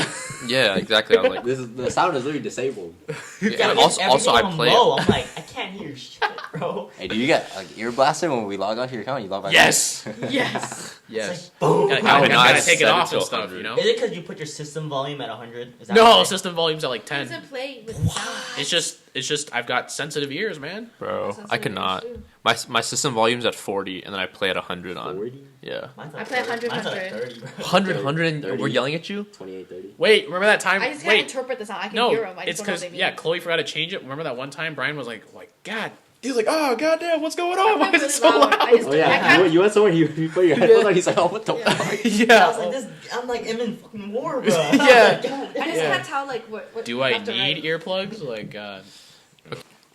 Yeah, exactly. I'm like, This is the sound is literally disabled. yeah, and also I play. Low. I'm like, I can't hear shit, bro. Hey, do you get like ear blasted when we log onto your account? You log back. Yes, Yes. Yes. It's like, boom. gotta, I gotta, would not gotta take set it it off to and stuff, 100. you know. Is it because you put your system volume at 100? Is that No, why? system volumes are like He 10. doesn't play with sound. It's just I've got sensitive ears, man. Bro, That's I cannot. too. My system volume's at 40, and then I play at 100 on. 40? Yeah. Mine's I at play 30. 100, Mine's at 100. 30, bro. 100, and 30. we're yelling at you? 28, 30. Wait, remember that time? I just can't Wait, interpret the sound. I can no, hear them. I it's just don't know what because they mean. Chloe forgot to change it. Remember that one time Brian was like, God, he's like, oh goddamn, what's going on? Why I'm is it really so loud. loud? I just- Oh I yeah, can't- you went somewhere. You put your headphones on. He's like, oh, what the Yeah. fuck? I Yeah. was like, this. I'm like, I'm in fucking war, bro. Yeah. I just Yeah. can't tell like what. Do I left or need right. earplugs? Like, God.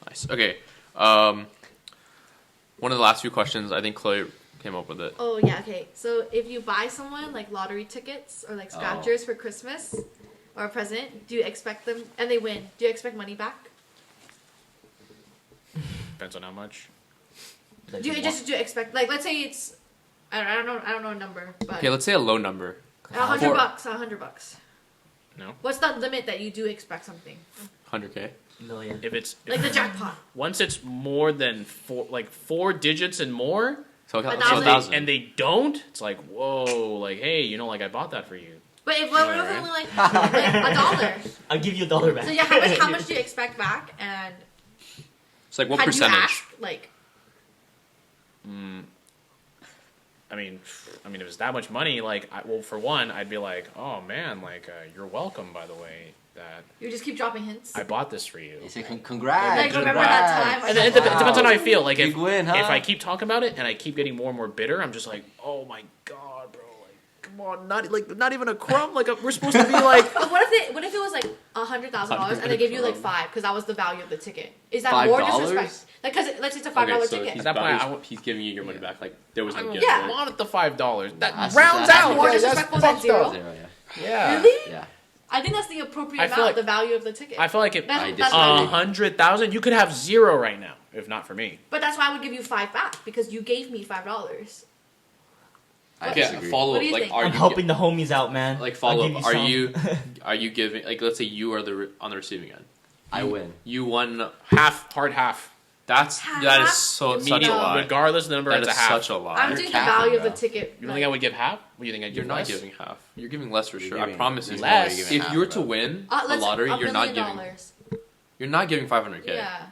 Nice. Okay. One of the last few questions, I think Chloe came up with it. Oh yeah, okay. So if you buy someone like lottery tickets or like scratchers for Christmas or a present, do you expect them and they win? Do you expect money back? Depends on how much. Like, Do you you just do you expect like let's say it's I don't know a number, but Okay, let's say a low number. $100. $100. No. What's the limit that you do expect something? 100K. want million. If it's Like the jackpot. once it's more than four digits and more, So A so thousand. 1,000. and they don't, it's like, whoa, like, hey, like I bought that for you. But if what if Alright. only like $1? I'll give you $1 back. So yeah, how much do you expect back? And It's like what had percentage? you asked like I mean, if it's that much money, like, well, for one, I'd be like, oh man, like, you're welcome, by the way, that you just keep dropping hints? I bought this for you. He said, congrats. Like, remember that time? And it depends on how I feel. Like, Big win, huh? if I keep talking about it and I keep getting more and more bitter, I'm just like, oh my god, bro, like, come on, not even a crumb. Like, we're supposed to be like. But what if it was like $100,000 and they gave you like $5 because that was the value of the ticket? Is that more $5? disrespect? Like, cause let's say it's a $5 ticket. He's, At that point, he's giving you your money back. Like there was no I gift. Yeah. wanted the $5. That That's- rounds that's out. more Yeah, disrespectful that's than fucked zero? up. Zero, yeah. Yeah. Really? Yeah. I think that's the appropriate I feel amount, like- the value of the ticket. I feel like if That's- I that's disagree. why- 100,000, you could have 0 right now, if not for me. But that's why I would give you $5 back because you gave me $5. I Okay, disagree. follow What up. do you Like think? are I'm you helping the homies out, man. like I'll follow give up? some. Are you giving like let's say you are on the receiving end. I win. You won. Hard half. That Half? is so such a Medium. lot. Regardless of the number, That it's is a half. such a lot. I'm You're doing the capping, value of the bro. ticket. You don't think I would give half? What do you think I'd You're give not less? giving half. You're giving less for You're sure. giving- I promise you. there's no way you're Less. giving If half, you were bro. to win the Let's lottery, $1 you're not million. giving. You're not giving 500K. Yeah.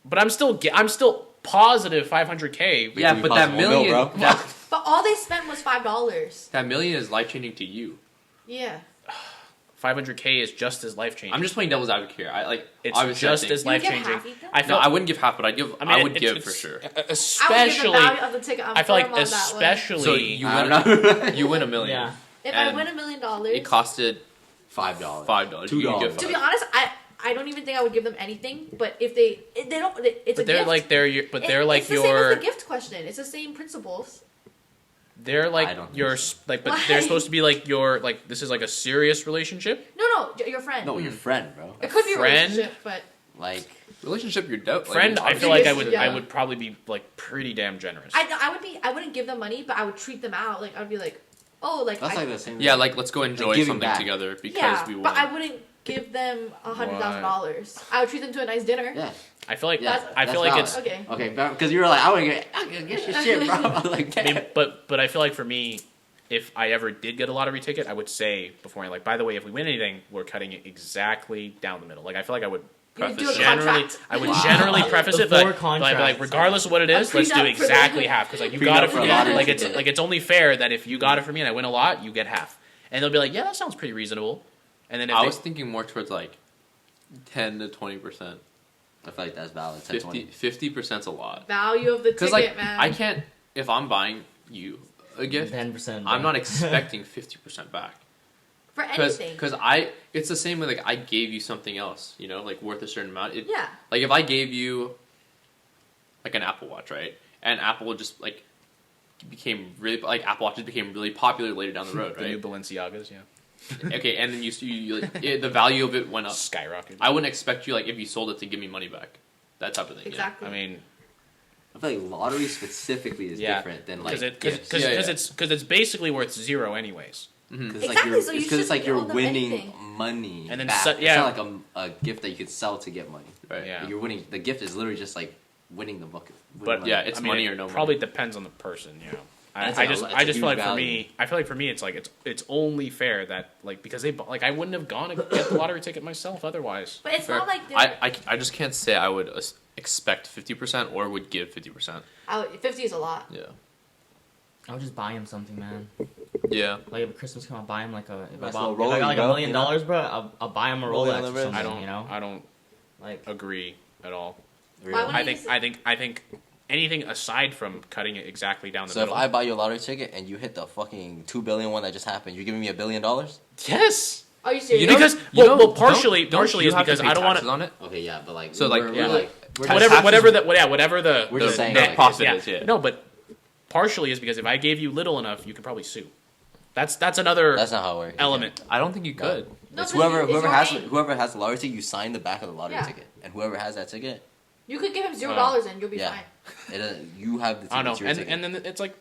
But I'm still positive 500K. Yeah, Give me but that possible million, bill, bro. But all they spent was $5. that million is life changing to you. Yeah. 500K is just as life changing. I'm just playing devil's advocate here. I like It's obviously I just think- as You would life give changing. half, Ethan? I No, feel. I wouldn't give half, but I would give for sure. I would give the Especially, value of the ticket. I'm I feel like firm on that one. especially. So you I win. don't know. You win a million. Yeah. If I and win $1 million, It costed $5. $5. You can give $2. to be honest, I don't even think I would give them anything. But if they don't, it's a but they're gift. like they're like it's the same as the gift question. It's the same principles. they're like I don't think your so. like, but Why? they're supposed to be like your like this is like a serious relationship. No, your friend. No, your friend, bro. It could be a friend? relationship, but Like Relationship, you're dope. Friend, I feel like I would probably be like pretty damn generous. I wouldn't give them money, but I would treat them out. Like I would be like, oh, like that's like the same. Yeah, like let's go enjoy giving something back. together because yeah, we won. but I wouldn't give them $100,000. I would treat them to a nice dinner. Yeah. I feel like Yeah, I feel that's like it's valid. Okay. Okay, because you were like, I'm gonna get your shit, bro. Like, I mean, but I feel like for me, if I ever did get a lottery ticket, I would say beforehand, like, by the way, if we win anything, we're cutting it exactly down the middle. Like, I feel like I would You do a generally, contract. I would generally preface it, but Before I'd be like, contracts. regardless of what it is, A let's do prenup for exactly the- half because like you Prenup got it for for a me. lottery Like it's ticket. only fair that if you got it for me and I win a lot, you get half. And they'll be like, yeah, that sounds pretty reasonable. And then if I they, was thinking more towards like 10 to 20%. I feel like that's valid. 10, 20. 50%'s a lot. Value of the Because ticket, like man. I can't if I'm buying you a gift, 10%. I'm not expecting 50% back. for anything. Because it's the same with like I gave you something else, you know, like worth a certain amount. Yeah. Like if I gave you like an Apple Watch, right, and Apple just like became really like Apple Watches became really popular later down the road, the new right? Balenciagas, yeah, Okay, and then you like, the value of it went up. skyrocketed. I wouldn't expect you like if you sold it to give me money back, that type of thing. Exactly. I mean, I feel like lottery specifically is different than like gifts. because it's basically worth zero anyways. Yeah. Mhm. Cause it's Exactly, like so you're, you it's 'cause it's shouldn't like you're owe them winning anything. money And then back. yeah. It's not like a gift that you could sell to get money. Right. Yeah. Like you're winning. The gift is literally just like winning the bucket. But yeah, it's I mean, money it or no money. probably depends on the person, you know. It's I like just it's I a just feel huge like for value. me, I feel like for me, it's like it's only fair that like because they like I wouldn't have gone to get the lottery ticket myself otherwise. But it's Fair. not like they're, I just can't say I would expect 50% or would give 50%. 50 is a lot. Yeah. I would just buy him something, man. Yeah. Like if Christmas come, I'll buy him like a. If I Nice got little like Rollie, $1 bro, million, you know? bro, I'll buy him a Rollie Rolex on the or wrist. something. You know, I don't like agree at all. Why wouldn't I you think just- I think anything aside from cutting it exactly down the So if middle. I buy you a lottery ticket and you hit the fucking $2 billion one that just happened, you're giving me $1 billion? yes. Are you serious? You know, Because partially you is have to because pay I don't want taxes on it. Okay, yeah, but like So, like, we're, yeah, we're like we're tax- just- whatever the We're just saying, net like, profit yeah. is, yeah. No, but partially is because if I gave you little enough, you could probably sue. That's another that's not how it works. element. I don't think you could. No, It's but whoever it's your has name. whoever has the lottery ticket, you sign the back of the lottery Yeah. ticket, and whoever has that ticket, You could give him $0 and you'll be yeah. fine. You have the ticket. I don't it's know, your and ticket. then it's like,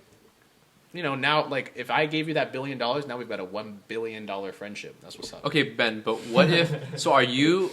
you know, now like if I gave you that $1 billion, now we've got a $1 billion friendship. That's what's up. Okay, Ben, but what if... So you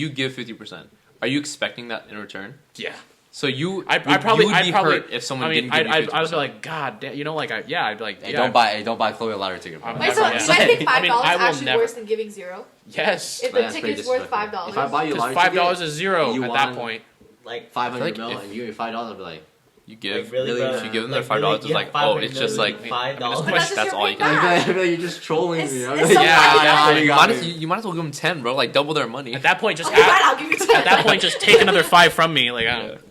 give 50%. Are you expecting that in return? Yeah. So you I would probably be hurt if someone didn't give you 50%. I was like, God damn, you know, like I'd be like, Hey, yeah, don't buy Chloe a lottery ticket. Bro. I'm Wait, so never- do yeah. I think $5 I mean, I will actually never- worse than giving 0? yes, If Man, the that's pretty ticket's worth disrespectful. $5. If I buy you a because lottery $5 ticket, is zero you at that want- point. like 500 like mil, if- and you give me $5, I'll be like, You give... really, really, bro, if you give them their like, really, $5, it's like, oh, it's just like... $5. But that's just That's your all you payback. can I feel like you're just trolling It's- me. I'm it's like, so Yeah, funny. you You got might, me. you might as well give them 10, bro. Like, double their money. At that point, just Okay, fine, I'll give you 10. at that point, just take another 5 from me. Like, I don't.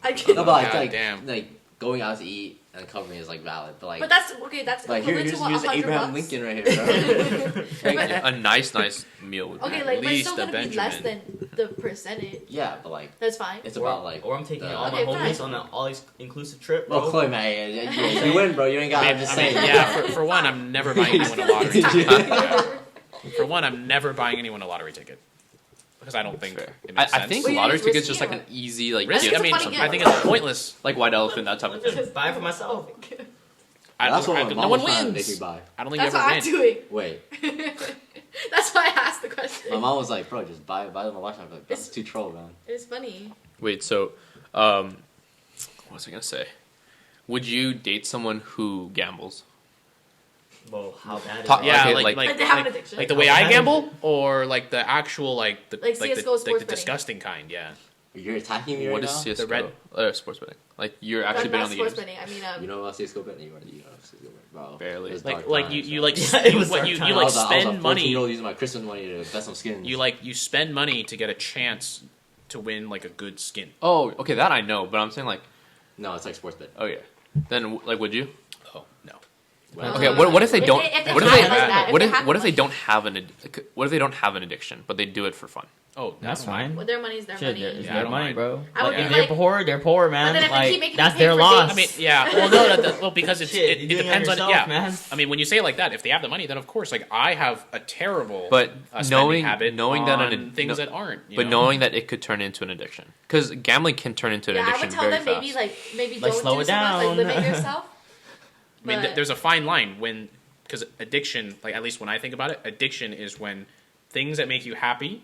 I can't. No, but like, God damn. like going out to eat and covering is like valid, but like, But that's okay. That's like equivalent here's to what, here's 100 Abraham bucks? Lincoln right here, bro. But- A nice meal would be Okay, at like but it's least still a gonna be less Benjamin. than the percentage. Yeah, but like That's fine. it's about like. Or I'm taking the- all my Okay, homies fine. on an all-inclusive trip, bro. Oh, Chloe, man, you win, bro. You ain't got. I'm just saying. yeah. For one, I'm never buying anyone a lottery ticket. Yeah. For one, I'm never buying anyone a lottery ticket because I don't think Fair. it makes I sense. think Well, lottery it's tickets risky, just like or an easy like Risky. gift. I mean, It's a funny I gift. think it's pointless. Like white elephant, that type of thing. Just buy it for myself. That's what my no mom one was trying to make wins. me buy. I don't think That's you what ever I'm win. doing. Wait, That's why I asked the question. my mom was like, "Bro, just buy them a watch." I'm like, "That's too troll, man." It's funny. Wait, so what was I gonna say? Would you date someone who gambles? Well, how bad is Talk- that? Yeah, Okay, like like- Like they have an addiction. like the way I gamble, or like the actual like the Like CS:GO sports the betting. disgusting kind. Yeah. You're attacking me What right is now. CS:GO? The red- Sports betting. Like you're actually betting on the sports games. betting. I mean, You know about CS:GO betting? You know CS:GO betting, bro. Barely. It was Like dark like times, you bro. like Yeah, it was what dark you times. like I was a spend money. 14-year-old using my Christmas money to bet some skins. You spend money to get a chance to win like a good skin. Oh, okay, that I know, but I'm saying like, No, it's like sports betting. oh yeah. Then like, would you? Oh no. Okay, what if they don't? If What if they they? have like that, What if if they have what if they money- don't have an? What if they don't have an addiction, but they do it for fun? Oh, That's fine. Well, their money's their Shit, money. it's Yeah, I their don't money, mind. bro. I would Like, be if like- they're poor, man. then if they keep Like making that's you pay their for loss. I mean, yeah. Well, no, well, because Shit, it you're doing depends on yourself, yeah. man. I mean, when you say it like that, if they have the money, then of course, like I have a terrible But spending habit knowing on that things that aren't. You but know? knowing that it could turn into an addiction, because gambling can turn into an Yeah, I addiction would tell very them fast. maybe Like, don't slow do it so much, down. like limit yourself. I mean, But- there's a fine line when because addiction, like at least when I think about it, addiction is when things that make you happy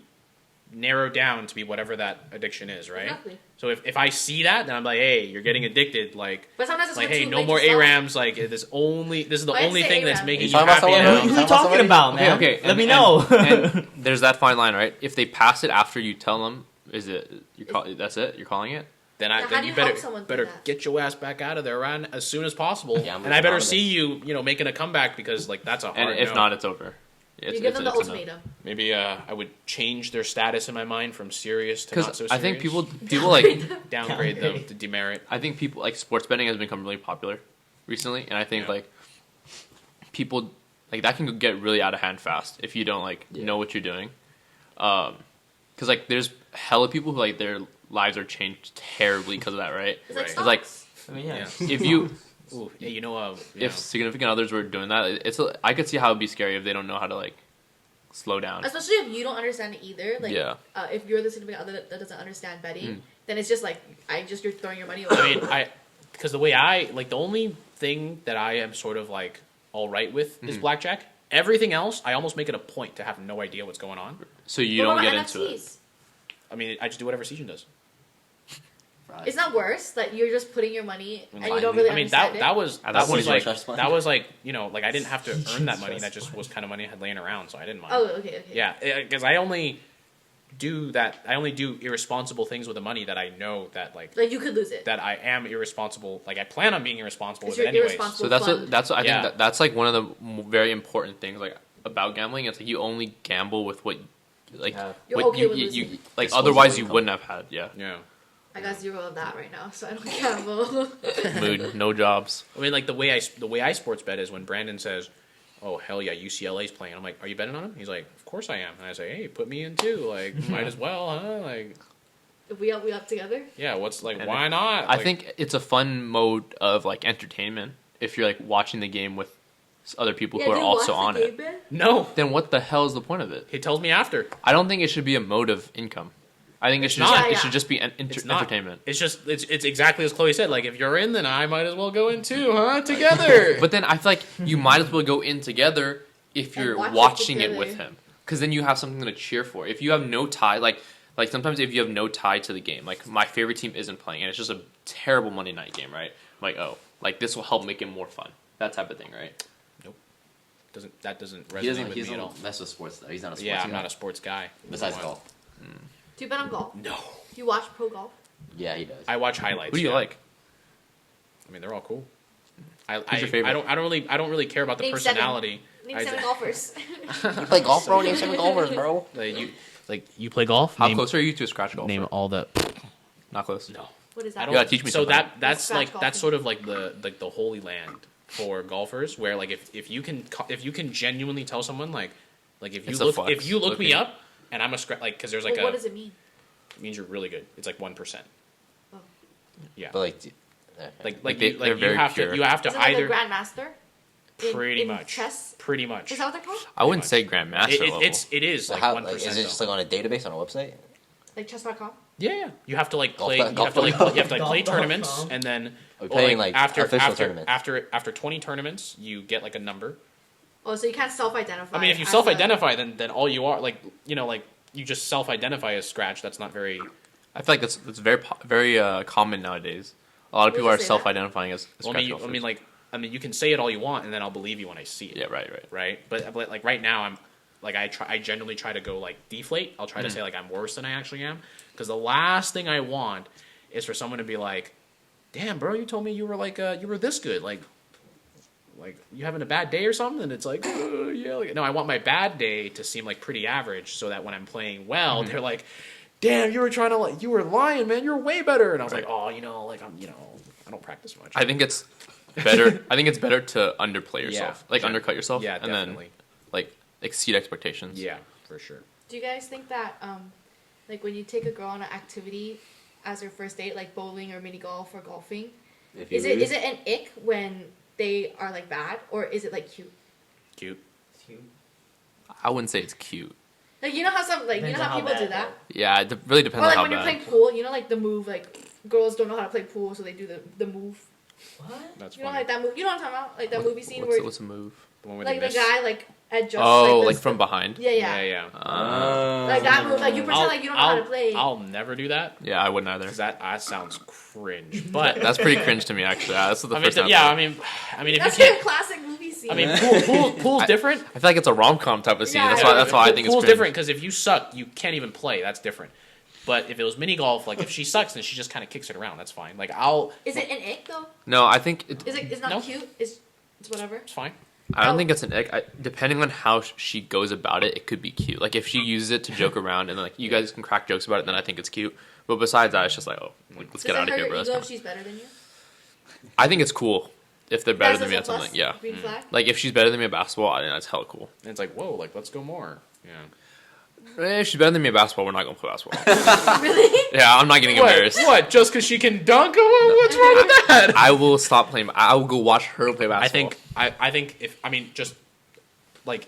narrow down to be whatever that addiction is, right? Exactly. So if I see that, then I'm like, hey, you're getting addicted. Like, But sometimes it's like when hey, to no make more yourself- ARAMs. Like, this is the Why only say thing that's ARAM? making You you talking about happy someone now. who- Who are you talking about, man? Okay, Let me and- know. and there's that fine line, right? If they pass it after you tell them, that's it? You're calling it? Then Now, how then do you you help someone better through that? get your ass back out of there around as soon as possible. Yeah, I'm and I better anonymous. see you making a comeback because like that's a hard And if no. not, it's over. It's, You give them the it's a no. ultimatum. Maybe I would change their status in my mind from serious to not Because so serious. I think people like downgrade them to demerit. I think people like sports betting has become really popular recently, and I think Yeah. like people like that can get really out of hand fast if you don't like Yeah. know what you're doing. Because like there's hella people who like their lives are changed terribly because of that, right? It's like Right. It's like stocks. I mean, yeah. Yeah. if you Ooh, hey, you know, if significant others were doing that, I could see how it'd be scary if they don't know how to like slow down. Especially if you don't understand it either. Like, Yeah. If you're the significant other that doesn't understand betting, then it's just like you're throwing your money away. I mean, because the way I like the only thing that I am sort of like all right with is blackjack. Everything else, I almost make it a point to have no idea what's going on. So you What don't about get into it. NFTs? I mean, I just do whatever Season does. Right. It's not worse that you're just putting your money and you Fine. don't really I mean, understand that it. was At that that point, was you like trust fund. that was like like I didn't have to earn that money. That just was kind of money I had laying around, so I didn't mind. Oh, okay. Yeah, because I only do that. I only do irresponsible things with the money that I know that like Like you could lose it. that I am irresponsible. Like I plan on being irresponsible It's with it your anyways. irresponsible So that's fund. what that's what I Yeah. think that's like one of the very important things like about gambling. It's like you only gamble with what like Yeah. You're what okay with losing. like Disposable otherwise you income. wouldn't have had Yeah. I got 0 of that right now, so I don't gamble. mood, no jobs. I mean, like the way I sports bet is when Brandon says, "Oh hell yeah, UCLA's playing." I'm like, "Are you betting on him?" He's like, "Of course I am." And I say, "Hey, put me in too. Like, might as well, huh? Like, If we up together. yeah, what's like, And why not?" I Like, think it's a fun mode of like entertainment if you're like watching the game with other people Yeah, who do are you also watch on the it. game, Ben? no. Then what the hell is the point of it? He tells me after. I don't think it should be a mode of income. I think It's it should just, not. it Yeah. should just be It's not. entertainment. It's just it's exactly as Chloe said. Like, if you're in, then I might as well go in too, huh? Together. But then I feel like you might as well go in together if And you're watch it watching it together. with him, because then you have something to cheer for. If you have no tie, like sometimes if you have no tie to the game, like my favorite team isn't playing and it's just a terrible Monday night game, right? I'm like, oh, like this will help make it more fun. That type of thing, right? that doesn't resonate He doesn't. with He me at all. doesn't mess with sports though. He's not a sports. Yeah, I'm guy. not a sports guy. Besides Wow. golf. Do you bet on golf? No. Do you watch pro golf? Yeah, he does. I watch highlights. Who do you yeah. like? I mean, they're all cool. I your favorite? I don't really care about the Name seven. personality. Name I- 7 golfers. You play golf, bro? Name 7 golfers, bro. Like you play golf. How close are you to a scratch golf? Name all the. Not close. No. What is I that? don't. You gotta teach me so something. that's Scratch like golfing. that's sort of like the holy land for golfers, where like if you can genuinely tell someone like if you It's a look flex, if you look me looking. up and I'm a scratch because there's like Well, what does it mean? it means you're really good. It's like 1%. Oh. Yeah. But like, Like they're you very have pure. to you have to Is it like either a grandmaster? pretty in much chess? pretty much. Is that what they're called? I wouldn't much. say grandmaster level. It is so like how? 1%. Like, is it just like on a database on a website? Like chess.com? Yeah. You have to like Golf- play. You golf- have to like play, you have to like golf- play golf- tournaments, golf. and then Are we playing like official tournaments? after 20 tournaments, you get like a number. Oh, so you can't self-identify. I mean, if you as self-identify, then all you are like you just self-identify as Scratch. That's not very. I feel like that's very common nowadays. A lot of Would people you are say that? self-identifying as Well, scratch golfers. you can say it all you want, and then I'll believe you when I see it. Yeah, right. Right. But like right now, I'm like I generally try to go like deflate. I'll try to say like I'm worse than I actually am, because the last thing I want is for someone to be like, "Damn, bro, you told me you were like you were this good." Like you having a bad day or something, and it's like, yeah. Like, no, I want my bad day to seem like pretty average, so that when I'm playing well, they're like, "Damn, you were trying to you were lying, man. You're way better." And I was like, "Oh, like I don't practice much." I think it's better. I think it's better to underplay yourself, Yeah. undercut yourself, Yeah, and definitely. then exceed expectations. Yeah, for sure. Do you guys think that like when you take a girl on an activity as her first date, like bowling or mini golf or golfing, is it an ick when they are like bad, or is it like cute? Cute. I wouldn't say it's cute. Like you know how some like Depends you know on how how people do bad, that, Yeah, it really depends or on like how when you're bad. playing pool, you know like the move like girls don't know how to play pool, so they do the move. What? That's You know funny. like that move. You know what I'm talking about? Like that movie scene What's, where what's a move? The one where like they the miss. guy like adjusts. Oh, like, like this- from behind. Yeah, yeah. Yeah. Like that move, like you pretend like you don't know how to play. I'll never do that Yeah, I wouldn't either. because that sounds cringe. But That's pretty cringe to me, actually. Yeah, that's the I mean, first time. yeah. I mean, if That's you a can't. classic movie scene. I mean, pool's different. I feel like it's a rom com type of scene. Yeah, That's why I think it's pool's cringe. different because if you suck, you can't even play. That's different. But if it was mini golf, like if she sucks, then she just kind of kicks it around. That's fine. Like Is it an ick though? No, I think It's not No. cute. It's whatever. it's fine. I don't think it's an ick. Depending on how she goes about it, it could be cute. Like if she uses it to joke around and then like you guys can crack jokes about it, then I think it's cute. But besides that, it's just like, oh, let's Does get it out of hurt here, your bro. ego That's if she's better than you? I think it's cool if they're better That's than me a at plus something. Yeah, Green flag. like if she's better than me at basketball, I think that's hella cool. And it's like, whoa, like let's go more. Yeah. If she's better than me at basketball, we're not gonna play basketball. Really? Yeah, I'm not getting embarrassed. What? Just because she can dunk? What's wrong with that? I will stop playing. I will go watch her play basketball. I think if I mean just like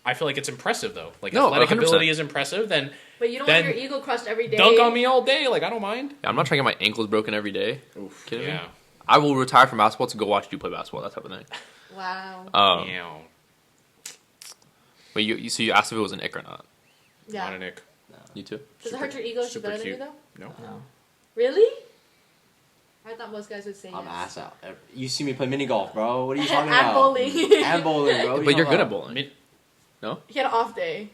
I feel like it's impressive though. Like No, athletic 100%. ability is impressive. Then But you don't Then want your ego crushed every day. dunk on me all day. Like I don't mind. Yeah, I'm not trying to get my ankles broken every day. Oof, Kidding me? yeah. I will retire from basketball to go watch you play basketball. That type of thing. Wow. Yeah. But so you asked if it was an ick or not. Yeah. Not a Nick. You too. Does it hurt your ego if she's super better than you cute. though? No. No. Really? I thought most guys would say I'm yes. ass out. You see me play mini golf, bro. What are you talking And about? bowling. And bowling, bro. What are But you you're talking good at about? bowling. Min- He had an off day.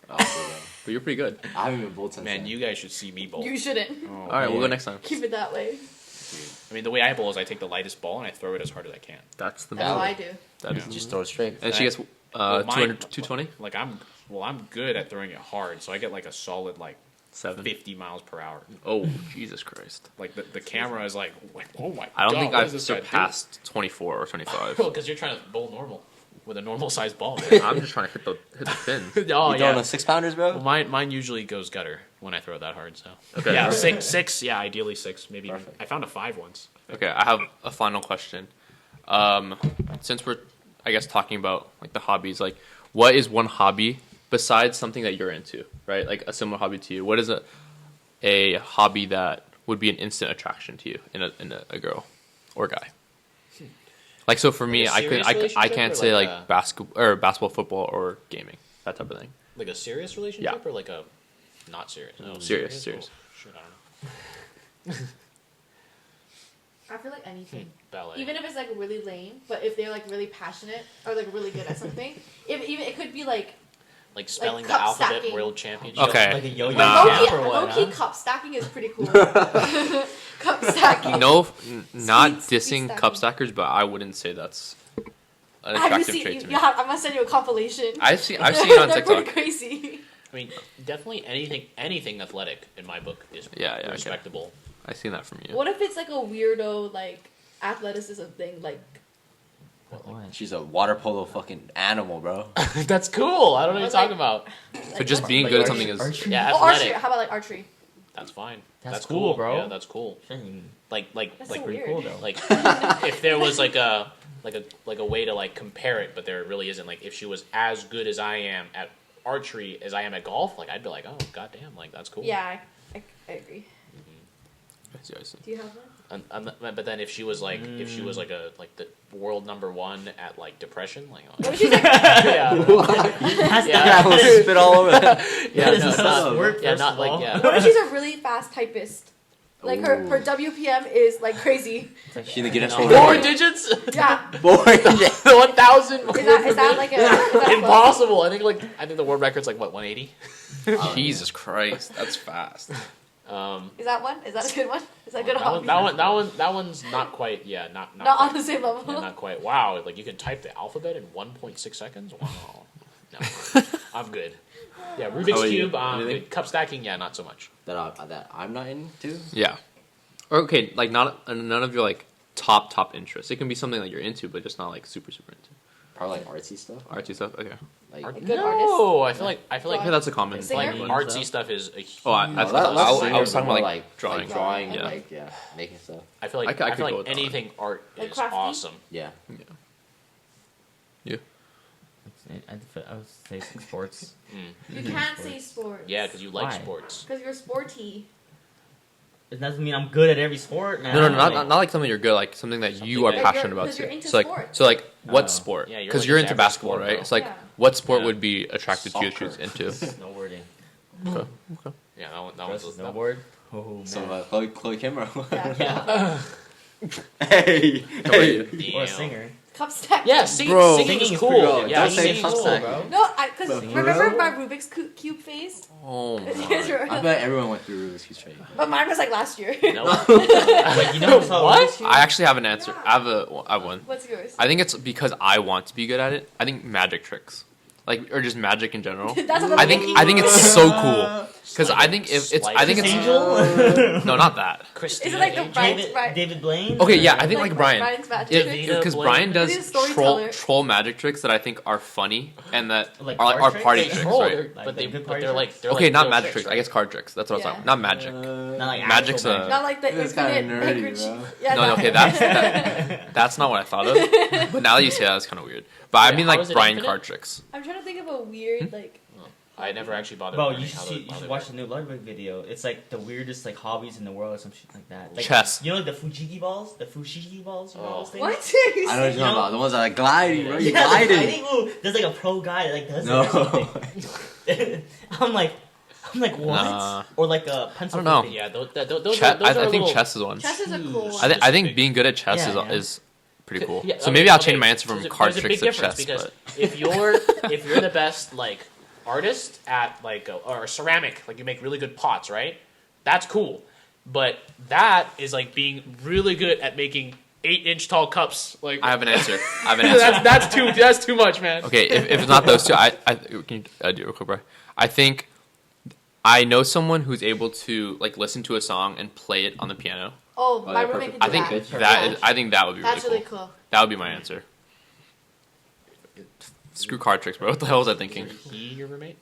Oh, okay, But you're pretty good. I haven't even bowled since Man, then. you guys should see me bowl. You shouldn't. Oh, All right, we'll go man. next time. Keep it that way. dude. I mean, the way I bowl is I take the lightest ball and I throw it as hard as I can. That's the That's move. what I do. That Yeah. is Just throw it straight. And she gets Well, mine- 200, 220? Like I'm good at throwing it hard, so I get like a solid like 7. 50 miles per hour. Oh, Jesus Christ. Like the camera is like, oh my god. I don't think what I've is this guy doing? surpassed 24 or 25. Well, because you're trying to bowl normal with a normal sized ball. Man. I'm just trying to hit the pin. oh You throwing yeah. the 6-pounders, bro? Well, mine usually goes gutter when I throw it that hard. So Okay. yeah, six. Yeah, ideally 6. Maybe even, Perfect. I found a 5 once. Okay, I have a final question. Since we're, I guess, talking about like the hobbies, like what is one hobby besides something that you're into, right? Like a similar hobby to you. What is a hobby that would be an instant attraction to you in a girl or guy? Like so for me, Like a serious I relationship can't or say like like a- basketball, football, or gaming, that type of thing. Like a serious relationship or like a not serious? No, Serious. Oh, shit, I don't know. I feel like anything. Ballet. Even if it's like really lame, but if they're like really passionate or like really good at something, even it could be like like spelling the cup alphabet stacking. world championship. Okay. Like a yo-yo Nah. camp or what? low-key Huh? cup stacking is pretty cool. Cup stacking. No, not Speed dissing stacking. cup stackers, but I wouldn't say that's an Have you attractive seen? trait to me. Yeah, I'm gonna send you a compilation. I've seen it on They're TikTok. pretty crazy. I mean, definitely anything athletic in my book is Yeah, okay. respectable. I've seen that from you. What if it's like a weirdo like athleticism thing? Like What? She's a water polo fucking animal, bro. That's cool. I don't know what you're Like- talking about. So just what's- being Like good at archery- something is archery? Yeah, Oh, archery. athletic. How about like archery? That's fine. That's cool, cool, bro. Yeah, that's cool. Dang, Like That's like so pretty weird. cool though. like if there was like a way to like compare it, but there really isn't. Like if she was as good as I am at archery as I am at golf, like I'd be like, oh goddamn, like that's cool. Yeah, I agree. I see. Do you have one? But then if she was like the world #1 at like depression, like What if she's like? yeah, That's Yeah. I will spit all over that. yeah, That no, doesn't not, work, yeah, first not of like all. yeah. What if she's a really fast typist? Like her Ooh. WPM is like crazy. She in the Guinness Four World Record. digits, Yeah. Boring. 1,000. Is that like a Impossible. I think the world record's like what 180. Jesus Christ, that's fast. Is that one? Is that a good one? Is that a good hobby? That one's not quite. Yeah, not Not on quite. the same level. Yeah, not quite. Wow, like you can type the alphabet in 1.6 seconds. Wow. No, I'm good. Yeah, Rubik's How about you? cube. Anything? Cup stacking. Yeah, not so much. that I'm not into. Yeah. Or okay, like none of your like top interest. It can be something that you're into, but just not like super into. Probably like artsy stuff. Artsy stuff. Okay. Like Like good No, artist. I feel like Yeah, that's a common. Singer? like artsy stuff is a huge. Oh, I no, I was talking about more like drawing. drawing, Yeah. and like making stuff. I feel like I I, could feel go like with that. anything art Like is crafty? awesome. Yeah. I would say sports. You can't say sports. Yeah, because you like Why? sports. Because you're sporty. It doesn't mean I'm good at every sport, man. No, not like something you're good, like something that you are Something that- passionate about Because too. you're into So like, sports. so like, what Oh. sport? Yeah, you're Because like you're into into every basketball, sport, right? bro. It's like, Yeah. what sport Yeah. would be attracted to you Soccer. into? Snowboarding. Okay. Yeah, that Rest was is snowboard. Oh man. So Chloe Kimmer. Yeah. Hey. Damn. Or a singer. Cup stack. Yeah, Bro. singing is Singing is cool. pretty good. Yeah, Don't say singing is cup cool, stack. bro. No, because But for remember real? my Rubik's Cube phase? Oh You my. guys remember I that? bet everyone went through Rubik's Cube training. But mine was like last year. No. Wait, you know What? I actually have an answer. Yeah. I have one. What's yours? I think it's because I want to be good at it. I think magic tricks, like or just magic in general. That's what I think it's so cool because I think if it's I think Chris it's Angel. no, not that. Christina Is it like the Angel? Brian's right? David Blaine. Okay, yeah, I think like Brian. Brian's magic Yeah, tricks. Davina because Blaine. Brian does He's a storyteller. troll magic tricks that I think are funny and that Like are card party They tricks, troll, right? they're- Like but the they good but party they're like tricks? they're Okay, like not real magic tricks, tricks. I guess card tricks. That's what I was Yeah. talking. Not magic. Not like Magic's actual a- magic. Not like the It's kinda infinite nerdy, handkerchief. bro. Yeah, No, okay, that's not what I thought of. But now that you say that, that's kind of weird. But I Wait, mean how like is it Brian infinite? card tricks. I'm trying to think of a weird like. I never actually bothered. Bro, learning you should how see, to- you how should they watch work. the new Ludwig video. It's like the weirdest like hobbies in the world or some shit like that. Like, Chess. You know like the Fujiki balls? The Fushigi balls? You know Oh. those things? What? Are you I know what saying? you're talking about. The ones that are gliding, bro. You Yeah, I gliding. think ooh, there's like a pro guy that like does No. it or something. I'm like what? Nah. Or like a pencil. I don't know. flipping. Yeah, those Chess, are I a think little- chess is one. Chess is a cool one. I think being good at chess Yeah. is pretty cool. Yeah, So okay, maybe I'll okay, change my answer from there's a- card there's a tricks big to difference chess. because But if you're the best like artist at like or ceramic, like you make really good pots, right? That's cool. But that is like being really good at making 8-inch tall cups. Like I have an answer. I have an answer. that's too much, man. Okay, if it's not those two, I can you do it real quick, bro? I think I know someone who's able to like listen to a song and play it on the piano. Oh, Oh, my yeah, roommate perfect. can I do think that. that Yeah. is, I think that would be That's really really cool. cool. That would be my answer. Screw card tricks, bro. What the hell was I thinking? Is he your roommate?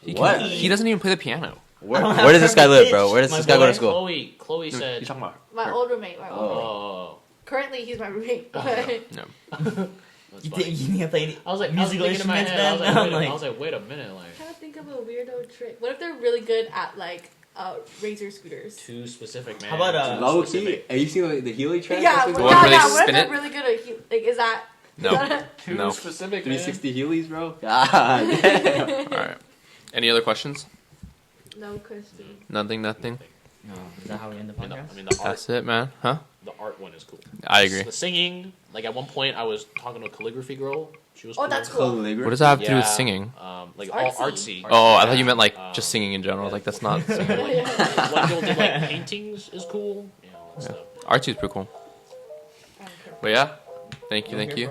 What? He doesn't even play the piano. Where does this guy live, bro? Where does My this guy go to boy. school? Chloe said. You talking about? My old roommate. My old roommate. Oh, Currently, he's my roommate. But No. that's You funny. didn't play any I was like musical thinking in my instruments, head, man. I was like, wait a minute, like I'm trying to think of a weirdo trick. What if they're really good at like razor scooters? too specific, man. How about, Too Low specific. key. Have you seen the Healy trend? Yeah, That's but been one going where on? they what if spin they're it? really good at like is that? No. Too No. specific, man. 360 Heelys, bro. God damn. All right. Any other questions? No question. Nothing. No, is that how we end the I mean, podcast? the art, That's it, man. Huh? the art one is cool. I agree. The singing, like at one point, I was talking to a calligraphy girl. She was Oh, cool. that's cool. What does that have to do with Yeah. singing? Like Artsy. all artsy. Oh, I thought you meant like Um, just singing in general. yeah. Like that's not singing. Like, one girl did like paintings is cool. You know, all that stuff. Artsy is pretty cool. But yeah, thank you.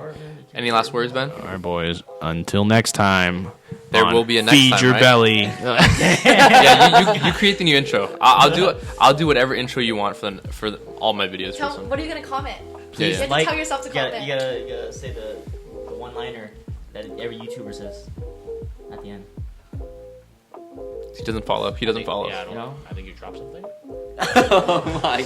Any last words, Ben? All right, boys. Until next time. There will be a next Feed time, your right? belly. Yeah, you create the new intro. I'll do whatever intro you want for all my videos. Tell, for some. what are you gonna comment? Yeah, You yeah. have to tell yourself to you gotta, comment. you gotta say the one-liner that every YouTuber says at the end. He doesn't follow. He doesn't follow. Yeah, I don't You know? know. I think you dropped something. Oh my